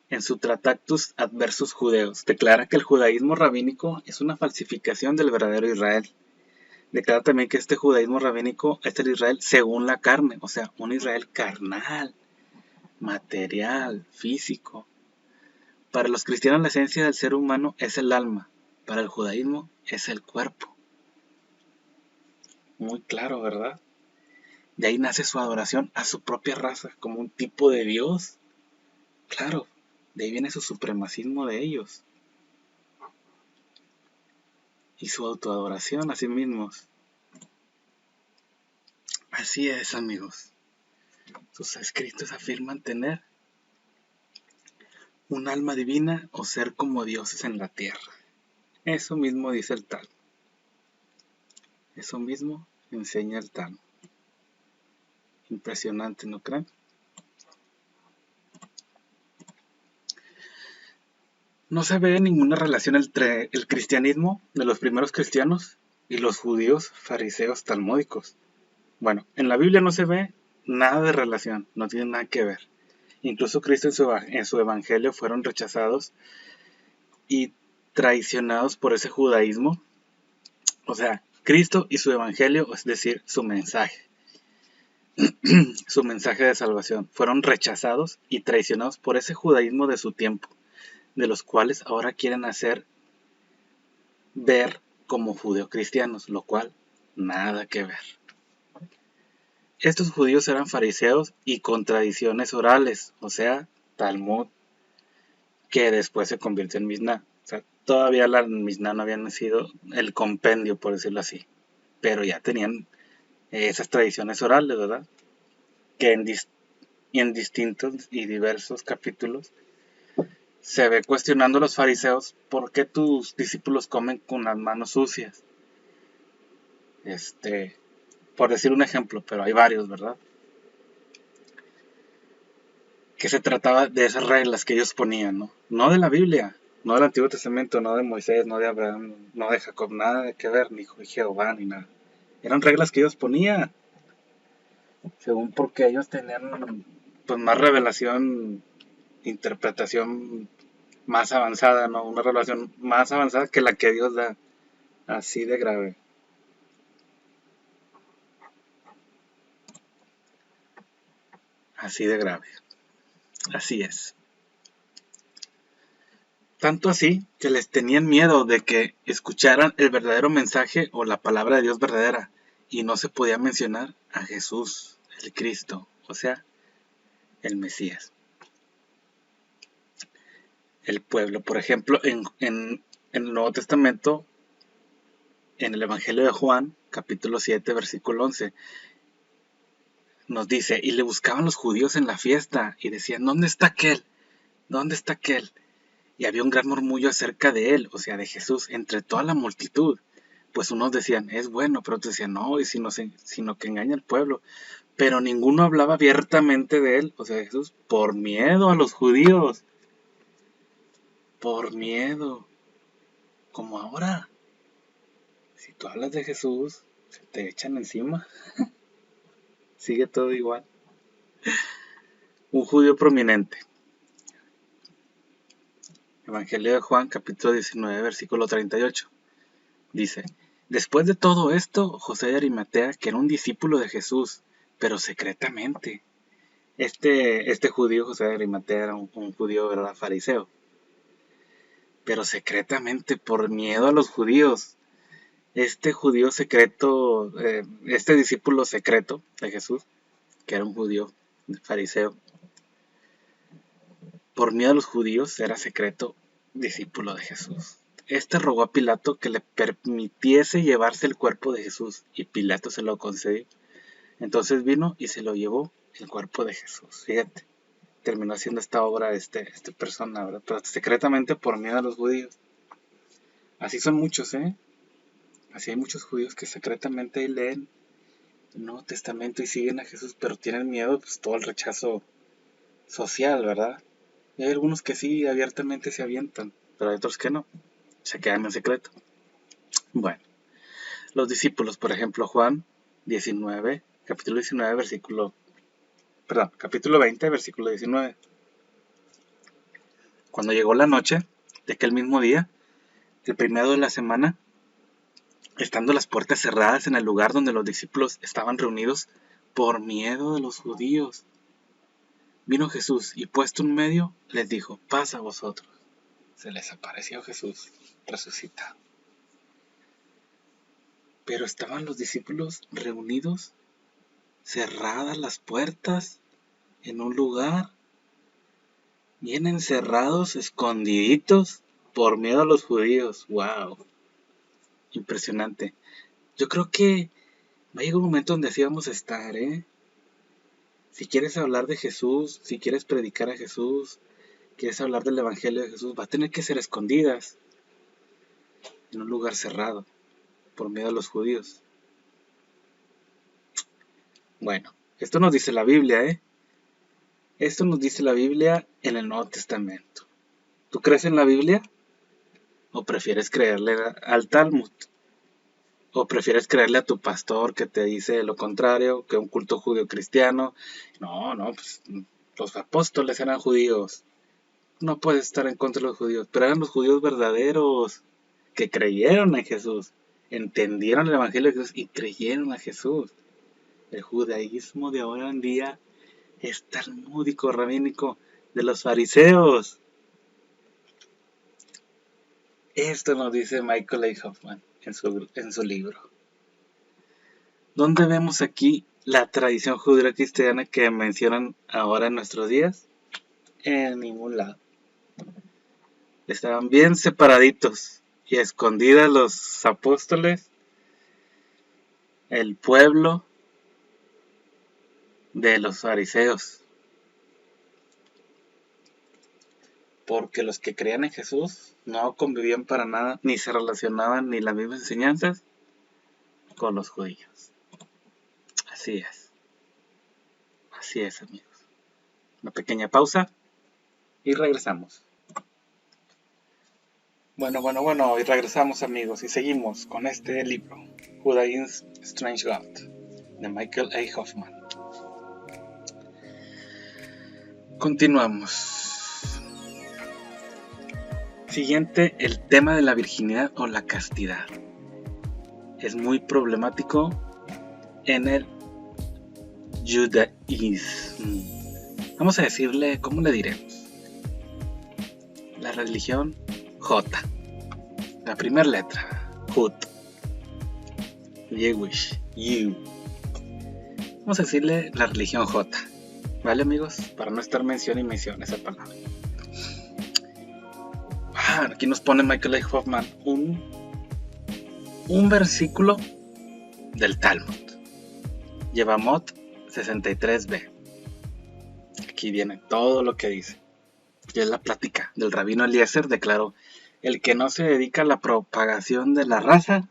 en su Tractatus Adversus Judeos, declara que el judaísmo rabínico es una falsificación del verdadero Israel. Declara también que este judaísmo rabínico es el Israel según la carne, o sea, un Israel carnal, material, físico. Para los cristianos la esencia del ser humano es el alma, para el judaísmo es el cuerpo. Muy claro, ¿verdad? De ahí nace su adoración a su propia raza como un tipo de Dios. Claro, de ahí viene su supremacismo de ellos. Y su autoadoración a sí mismos. Así es, amigos. Sus escritos afirman tener un alma divina o ser como dioses en la tierra. Eso mismo dice el Talmud. Eso mismo enseña el Talmud. Impresionante, ¿no creen? No se ve ninguna relación entre el cristianismo de los primeros cristianos y los judíos fariseos talmúdicos. Bueno, en la Biblia no se ve nada de relación, no tiene nada que ver. Incluso Cristo en su evangelio fueron rechazados y traicionados por ese judaísmo. O sea, Cristo y su evangelio, es decir, su mensaje de salvación, fueron rechazados y traicionados por ese judaísmo de su tiempo, de los cuales ahora quieren hacer ver como judeocristianos, lo cual nada que ver. Estos judíos eran fariseos y con tradiciones orales, o sea, Talmud, que después se convirtió en Misná. O sea, todavía la Misná no había nacido el compendio, por decirlo así, pero ya tenían esas tradiciones orales, ¿verdad? Que en distintos y diversos capítulos se ve cuestionando a los fariseos por qué tus discípulos comen con las manos sucias. Por decir un ejemplo, pero hay varios, ¿verdad? Que se trataba de esas reglas que ellos ponían, ¿no? No de la Biblia, no del Antiguo Testamento, no de Moisés, no de Abraham, no de Jacob, nada que ver, ni Jehová, ni nada. Eran reglas que ellos ponían, según porque ellos tenían pues más revelación, interpretación más avanzada, ¿no? Una revelación más avanzada que la que Dios da, así de grave. Así de grave. Así es. Tanto así que les tenían miedo de que escucharan el verdadero mensaje o la palabra de Dios verdadera y no se podía mencionar a Jesús, el Cristo, o sea, el Mesías. El pueblo, por ejemplo, en el Nuevo Testamento, en el Evangelio de Juan, capítulo 7, versículo 11, nos dice, y le buscaban los judíos en la fiesta y decían, ¿dónde está aquel? ¿Dónde está aquel? Y había un gran murmullo acerca de él, o sea, de Jesús, entre toda la multitud. Pues unos decían, es bueno, pero otros decían, no, sino que engaña al pueblo. Pero ninguno hablaba abiertamente de él, o sea, de Jesús, por miedo a los judíos. Por miedo. Como ahora. Si tú hablas de Jesús, se te echan encima. Sigue todo igual. Un judío prominente. Evangelio de Juan, capítulo 19, versículo 38. Dice, después de todo esto, José de Arimatea, que era un discípulo de Jesús, pero secretamente. Este judío, José de Arimatea, era un judío, ¿verdad? Fariseo. Pero secretamente, por miedo a los judíos, este judío secreto, este discípulo secreto de Jesús, que era un judío fariseo, por miedo a los judíos era secreto discípulo de Jesús. Este rogó a Pilato que le permitiese llevarse el cuerpo de Jesús, y Pilato se lo concedió. Entonces vino y se lo llevó el cuerpo de Jesús. Fíjate, terminó haciendo esta obra este persona, ¿verdad? Pero secretamente por miedo a los judíos. Así son muchos, ¿eh? Así hay muchos judíos que secretamente leen el Nuevo Testamento y siguen a Jesús, pero tienen miedo, pues todo el rechazo social, ¿verdad? Y hay algunos que sí abiertamente se avientan, pero hay otros que no, se quedan en secreto. Bueno, los discípulos, por ejemplo, Juan 19, capítulo 19, capítulo 20, versículo 19. Cuando llegó la noche de aquel mismo día, el primero de la semana, estando las puertas cerradas en el lugar donde los discípulos estaban reunidos por miedo de los judíos, vino Jesús y puesto en medio les dijo: paz a vosotros. Se les apareció Jesús resucitado. Pero estaban los discípulos reunidos, cerradas las puertas, en un lugar, bien encerrados, escondiditos, por miedo a los judíos. ¡Wow! Impresionante. Yo creo que va a llegar un momento donde así vamos a estar, ¿eh? Si quieres hablar de Jesús, si quieres predicar a Jesús, quieres hablar del Evangelio de Jesús, va a tener que ser escondidas, en un lugar cerrado, por miedo a los judíos. Bueno, esto nos dice la Biblia, ¿eh? Esto nos dice la Biblia en el Nuevo Testamento. ¿Tú crees en la Biblia? ¿O prefieres creerle al Talmud? ¿O prefieres creerle a tu pastor que te dice lo contrario, que un culto judío cristiano? No, pues los apóstoles eran judíos. No puedes estar en contra de los judíos, pero eran los judíos verdaderos, que creyeron en Jesús, entendieron el Evangelio de Jesús y creyeron a Jesús. El judaísmo de ahora en día es talmúdico, rabínico, de los fariseos. Esto nos dice Michael A. Hoffman en su libro. ¿Dónde vemos aquí la tradición judío-cristiana que mencionan ahora en nuestros días? En ningún lado. Estaban bien separaditos y escondidas los apóstoles, el pueblo, de los fariseos. Porque los que creían en Jesús no convivían para nada, ni se relacionaban ni las mismas enseñanzas con los judíos. Así es, amigos. Una pequeña pausa y regresamos. Bueno, y regresamos, amigos, y seguimos con este libro, Judaism's Strange God, de Michael A. Hoffman. Continuamos. Siguiente, el tema de la virginidad o la castidad. Es muy problemático en el judaísmo. Vamos a decirle, ¿cómo le diremos? La religión J. La primera letra, Jud. Jewish, you. Vamos a decirle la religión J. ¿Vale, amigos? Para no estar mención y mención esa palabra. Aquí nos pone Michael A. Hoffman un versículo del Talmud. Yevamot 63b. Aquí viene todo lo que dice. Y es la plática del rabino Eliezer. Declaró: el que no se dedica a la propagación de la raza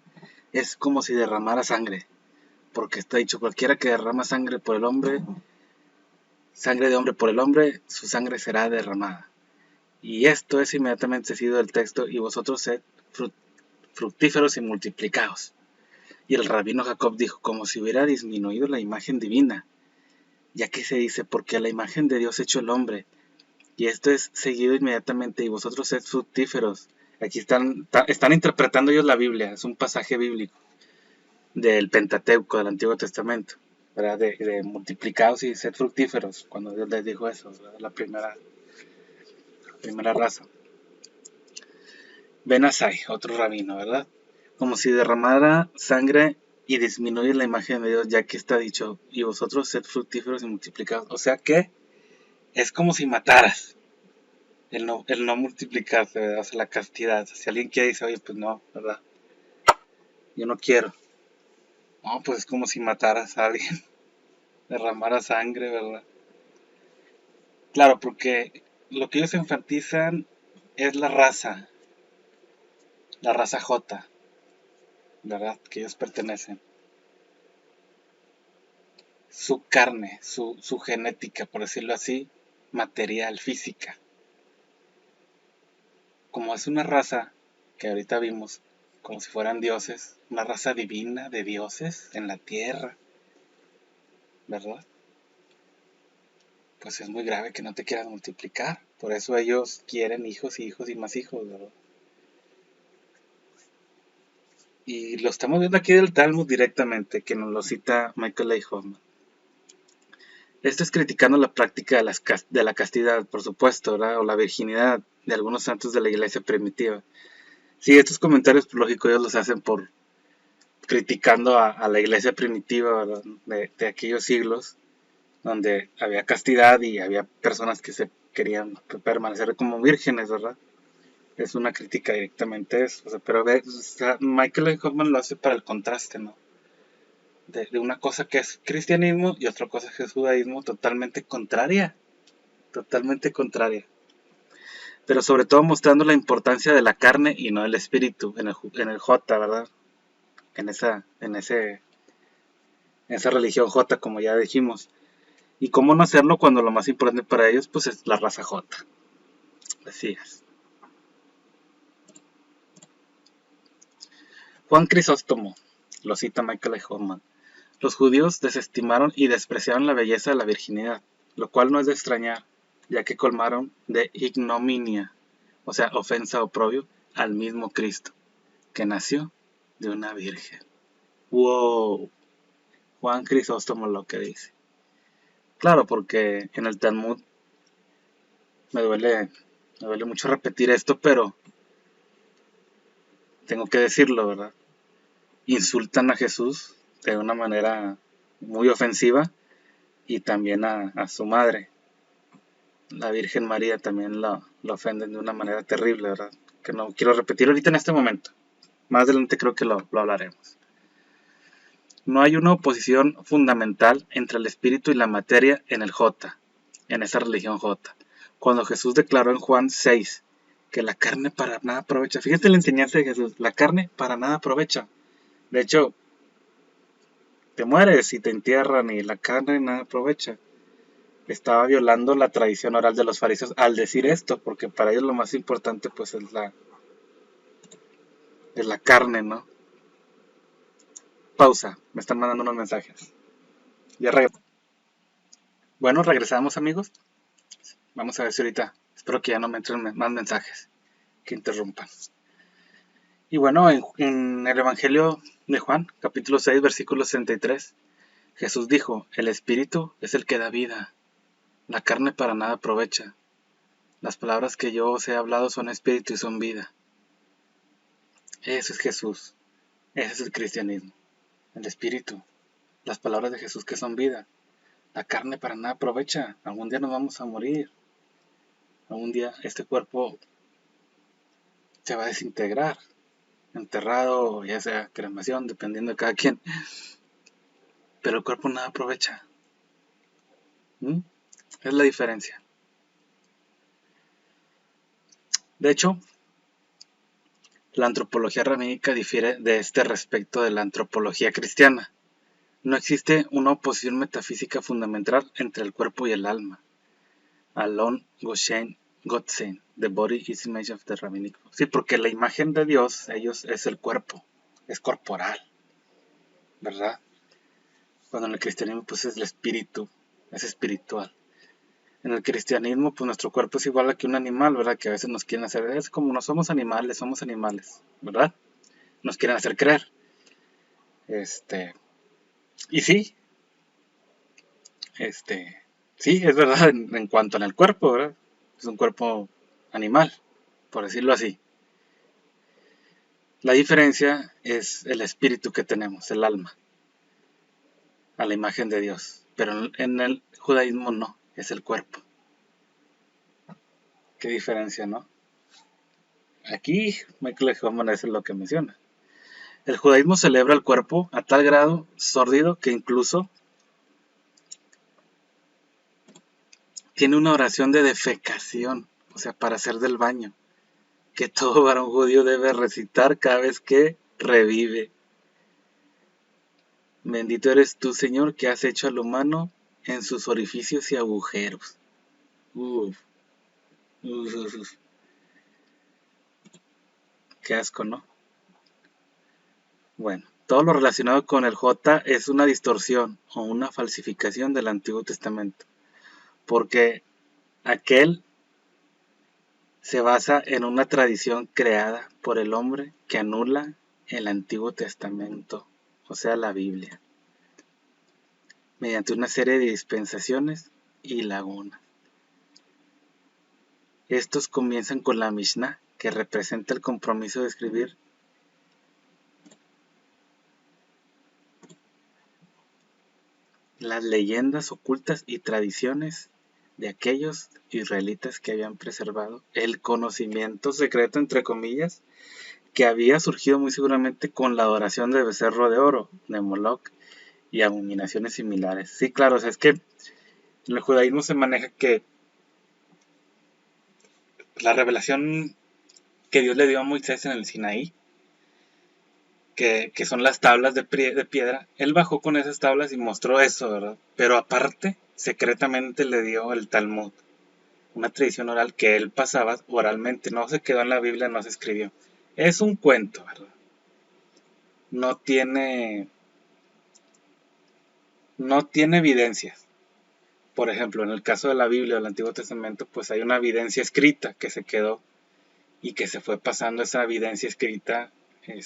es como si derramara sangre. Porque está dicho: cualquiera que derrama sangre por el hombre, sangre de hombre por el hombre, su sangre será derramada. Y esto es inmediatamente seguido del texto: y vosotros sed fructíferos y multiplicaos. Y el rabino Jacob dijo: como si hubiera disminuido la imagen divina, ya que se dice: porque a la imagen de Dios hecho el hombre. Y esto es seguido inmediatamente: y vosotros sed fructíferos. Aquí están interpretando ellos la Biblia, es un pasaje bíblico del Pentateuco, del Antiguo Testamento. ¿verdad? De multiplicados y sed fructíferos, cuando Dios les dijo eso, ¿verdad? La primera raza. Ben Asai, otro rabino, ¿verdad? Como si derramara sangre y disminuye la imagen de Dios, ya que está dicho, y vosotros sed fructíferos y multiplicados. O sea que es como si mataras, el no multiplicarse, ¿verdad? O sea, la castidad. Si alguien quiere dice, oye, pues no, ¿verdad? Yo no quiero. No, pues es como si mataras a alguien, derramara sangre, ¿verdad? Claro, porque lo que ellos enfatizan es la raza J, ¿verdad? Que ellos pertenecen. Su carne, su genética, por decirlo así, material, física. Como es una raza que ahorita vimos, como si fueran dioses, una raza divina de dioses en la tierra, ¿verdad? Pues es muy grave que no te quieran multiplicar. Por eso ellos quieren hijos y hijos y más hijos, ¿verdad? Y lo estamos viendo aquí del Talmud directamente, que nos lo cita Michael A. Hoffman. Esto es criticando la práctica de la castidad, por supuesto, ¿verdad? O la virginidad de algunos santos de la iglesia primitiva. Sí, estos comentarios, por lógico, ellos los hacen por criticando a la iglesia primitiva, ¿verdad? De aquellos siglos, donde había castidad y había personas que se querían permanecer como vírgenes, ¿verdad? Es una crítica directamente a eso. O sea, pero o sea, Michael Hoffman lo hace para el contraste, ¿no? De una cosa que es cristianismo y otra cosa que es judaísmo totalmente contraria. Totalmente contraria. Pero sobre todo mostrando la importancia de la carne y no del espíritu en el J, ¿verdad? En esa religión J, como ya dijimos. Y cómo no hacerlo cuando lo más importante para ellos pues es la raza J. Así es. Juan Crisóstomo, lo cita Michael A. Hoffman. Los judíos desestimaron y despreciaron la belleza de la virginidad, lo cual no es de extrañar, ya que colmaron de ignominia, o sea, ofensa o oprobio, al mismo Cristo, que nació de una virgen. ¡Wow! Juan Crisóstomo lo que dice. Claro, porque en el Talmud me duele mucho repetir esto, pero tengo que decirlo, ¿verdad? Insultan a Jesús de una manera muy ofensiva y también a su madre, la Virgen María, también lo ofenden de una manera terrible, ¿verdad? Que no quiero repetir ahorita en este momento. Más adelante creo que lo hablaremos. No hay una oposición fundamental entre el espíritu y la materia en el J, en esa religión J. Cuando Jesús declaró en Juan 6 que la carne para nada aprovecha. Fíjate la enseñanza de Jesús, la carne para nada aprovecha. De hecho, te mueres y te entierran y la carne nada aprovecha. Estaba violando la tradición oral de los fariseos al decir esto, porque para ellos lo más importante pues es la carne, ¿no? Pausa, me están mandando unos mensajes. Ya Bueno, regresamos amigos. Vamos a ver si ahorita, espero que ya no me entren más mensajes que interrumpan. Y bueno, en el Evangelio de Juan, capítulo 6, versículo 63, Jesús dijo, el espíritu es el que da vida, la carne para nada aprovecha. Las palabras que yo os he hablado son espíritu y son vida. Eso es Jesús, ese es el cristianismo, el espíritu, las palabras de Jesús que son vida. La carne para nada aprovecha, algún día nos vamos a morir, algún día este cuerpo se va a desintegrar, enterrado, ya sea cremación, dependiendo de cada quien, pero el cuerpo nada aprovecha. Es la diferencia. De hecho, la antropología rabínica difiere de este respecto de la antropología cristiana. No existe una oposición metafísica fundamental entre el cuerpo y el alma. Alon Goshen Gotzen, the body is image of the rabbinic. Sí, porque la imagen de Dios, ellos es el cuerpo, es corporal, ¿verdad? Cuando en el cristianismo pues es el espíritu, es espiritual. En el cristianismo pues nuestro cuerpo es igual a que un animal, ¿verdad? Que a veces nos quieren hacer, es como no somos animales, ¿verdad? Nos quieren hacer creer. Y sí, Sí, es verdad en cuanto en el cuerpo, ¿verdad? Es un cuerpo animal, por decirlo así. La diferencia es el espíritu que tenemos, el alma, a la imagen de Dios. Pero en el judaísmo no, es el cuerpo. ¿Qué diferencia, no? Aquí Michael Hoffman es lo que menciona. El judaísmo celebra el cuerpo a tal grado sórdido que incluso tiene una oración de defecación, o sea, para hacer del baño, que todo varón judío debe recitar cada vez que revive. Bendito eres tú, Señor, que has hecho al humano en sus orificios y agujeros. Uf, uf, uf, uf. Qué asco, ¿no? Bueno, todo lo relacionado con el J es una distorsión o una falsificación del Antiguo Testamento, porque aquel se basa en una tradición creada por el hombre que anula el Antiguo Testamento, o sea, la Biblia, mediante una serie de dispensaciones y lagunas. Estos comienzan con la Mishnah, que representa el compromiso de escribir las leyendas ocultas y tradiciones de aquellos israelitas que habían preservado el conocimiento secreto, entre comillas, que había surgido muy seguramente con la adoración del becerro de oro, de Moloch, y abominaciones similares. Sí, claro, o sea, es que en el judaísmo se maneja que la revelación que Dios le dio a Moisés en el Sinaí, que son las tablas de piedra, él bajó con esas tablas y mostró eso, ¿verdad? Pero aparte, secretamente le dio el Talmud, una tradición oral que él pasaba oralmente, no se quedó en la Biblia, no se escribió. Es un cuento, ¿verdad? No tiene, no tiene evidencias. Por ejemplo, en el caso de la Biblia o del Antiguo Testamento, pues hay una evidencia escrita que se quedó y que se fue pasando esa evidencia escrita en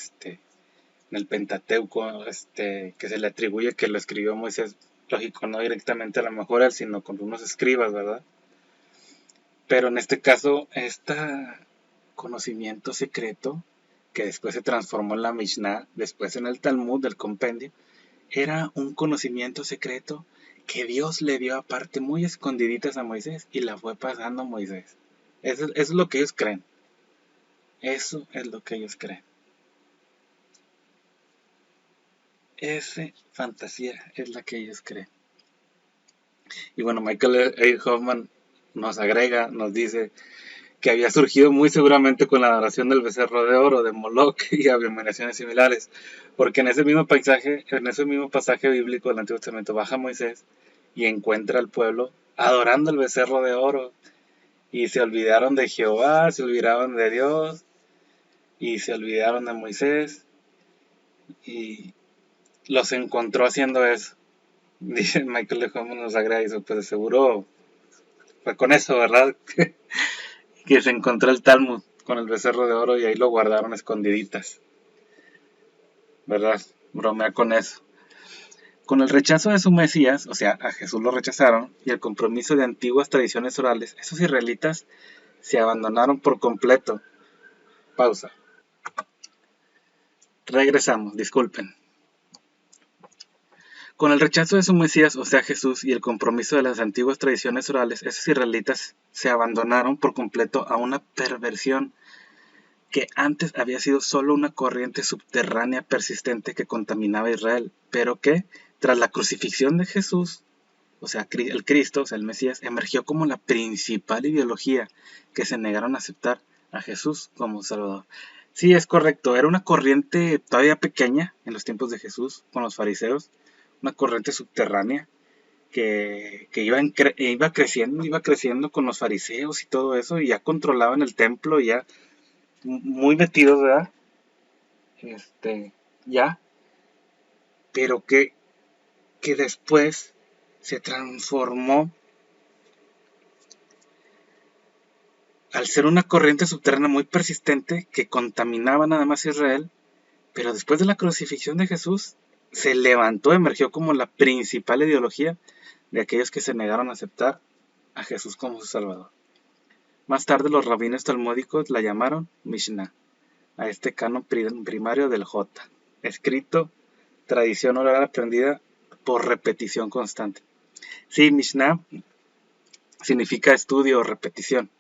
el Pentateuco, que se le atribuye que lo escribió Moisés, lógico, no directamente a lo mejor él, sino con unos escribas, ¿verdad? Pero en este caso, este conocimiento secreto, que después se transformó en la Mishnah, después en el Talmud, del compendio, era un conocimiento secreto que Dios le dio aparte muy escondiditas a Moisés y la fue pasando a Moisés. Eso es lo que ellos creen. Eso es lo que ellos creen. Esa fantasía es la que ellos creen. Y bueno, Michael A. Hoffman nos agrega, nos dice que había surgido muy seguramente con la adoración del becerro de oro, de Moloch y abominaciones similares, porque en ese mismo pasaje bíblico del Antiguo Testamento baja Moisés y encuentra al pueblo adorando el becerro de oro y se olvidaron de Jehová, se olvidaron de Dios y se olvidaron de Moisés y los encontró haciendo eso. Dice Michael de Hoffman nos agrega eso, pues de seguro fue con eso, ¿verdad? Que se encontró el Talmud con el becerro de oro y ahí lo guardaron escondiditas, ¿verdad? Bromea con eso. Con el rechazo de su Mesías, o sea, a Jesús lo rechazaron, y el compromiso de antiguas tradiciones orales, esos israelitas se abandonaron por completo. Pausa. Regresamos, disculpen. Con el rechazo de su Mesías, o sea Jesús, y el compromiso de las antiguas tradiciones orales, esos israelitas se abandonaron por completo a una perversión que antes había sido solo una corriente subterránea persistente que contaminaba a Israel, pero que, tras la crucifixión de Jesús, o sea, el Cristo, o sea, el Mesías, emergió como la principal ideología que se negaron a aceptar a Jesús como Salvador. Sí, es correcto, era una corriente todavía pequeña en los tiempos de Jesús con los fariseos, una corriente subterránea que iba creciendo con los fariseos y todo eso, y ya controlaban el templo, y ya muy metidos, ¿verdad? Ya, pero que después se transformó al ser una corriente subterránea muy persistente que contaminaba nada más a Israel, pero después de la crucifixión de Jesús se levantó, emergió como la principal ideología de aquellos que se negaron a aceptar a Jesús como su Salvador. Más tarde los rabinos talmúdicos la llamaron Mishnah, a este canon primario del Jota, escrito, tradición oral aprendida por repetición constante. Sí, Mishnah significa estudio o repetición.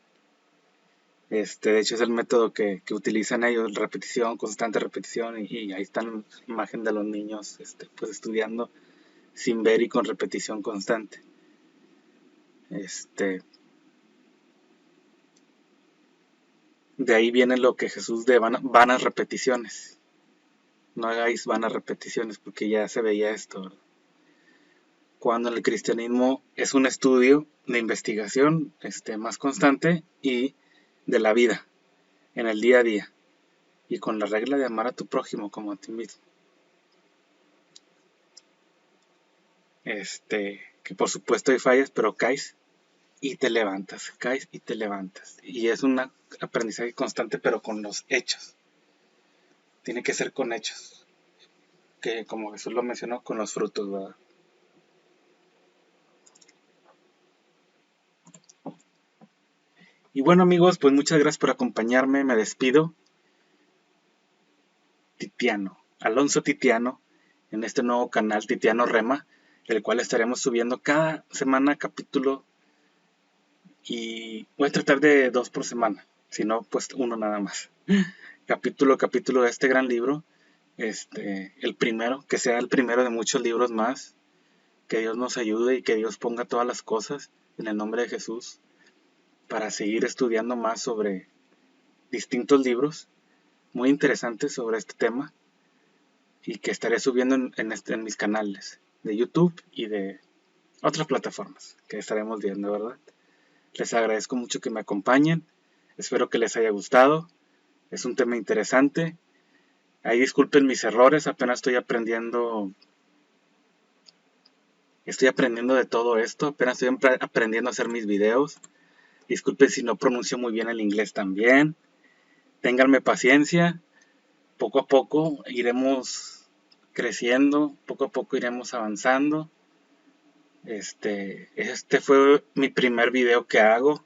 De hecho es el método que utilizan ellos, repetición, constante repetición, y ahí está la imagen de los niños pues estudiando sin ver y con repetición constante. De ahí viene lo que Jesús de vanas repeticiones. No hagáis vanas repeticiones, porque ya se veía esto, ¿verdad? Cuando el cristianismo es un estudio de investigación más constante y de la vida, en el día a día, y con la regla de amar a tu prójimo como a ti mismo. Que por supuesto hay fallas, pero caes y te levantas, caes y te levantas. Y es un aprendizaje constante, pero con los hechos. Tiene que ser con hechos, que como Jesús lo mencionó, con los frutos, ¿verdad? Y bueno, amigos, pues muchas gracias por acompañarme, me despido. Titiano, Alonso Titiano, en este nuevo canal Titiano Rema, el cual estaremos subiendo cada semana capítulo, y voy a tratar de 2 por semana, si no, pues uno nada más. Capítulo de este gran libro, el primero, que sea el primero de muchos libros más, que Dios nos ayude y que Dios ponga todas las cosas en el nombre de Jesús, para seguir estudiando más sobre distintos libros muy interesantes sobre este tema, y que estaré subiendo en mis canales de YouTube y de otras plataformas que estaremos viendo, ¿verdad? Les agradezco mucho que me acompañen, espero que les haya gustado, es un tema interesante. Ahí disculpen mis errores, apenas estoy aprendiendo de todo esto, apenas estoy aprendiendo a hacer mis videos. Disculpen si no pronuncio muy bien el inglés también. Ténganme paciencia, poco a poco iremos creciendo, poco a poco iremos avanzando. Este fue mi primer video que hago.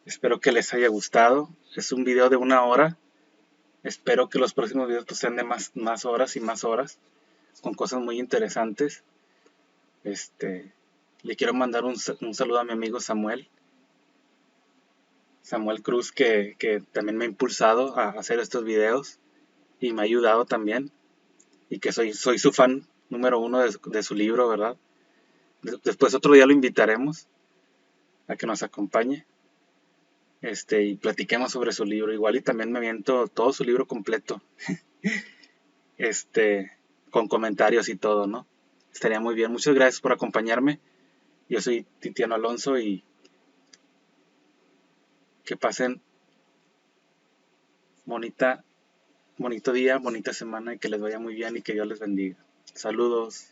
Espero que les haya gustado. Es un video de 1 hora. Espero que los próximos videos pues sean de más horas y más horas, con cosas muy interesantes. Le quiero mandar un saludo a mi amigo Samuel Cruz, que también me ha impulsado a hacer estos videos y me ha ayudado también, y que soy su fan número 1 de su libro, ¿verdad? Después otro día lo invitaremos a que nos acompañe, y platiquemos sobre su libro. Igual y también me aviento todo su libro completo, con comentarios y todo, ¿no? Estaría muy bien. Muchas gracias por acompañarme. Yo soy Titiano Alonso, y que pasen bonito día, bonita semana, y que les vaya muy bien y que Dios les bendiga. Saludos.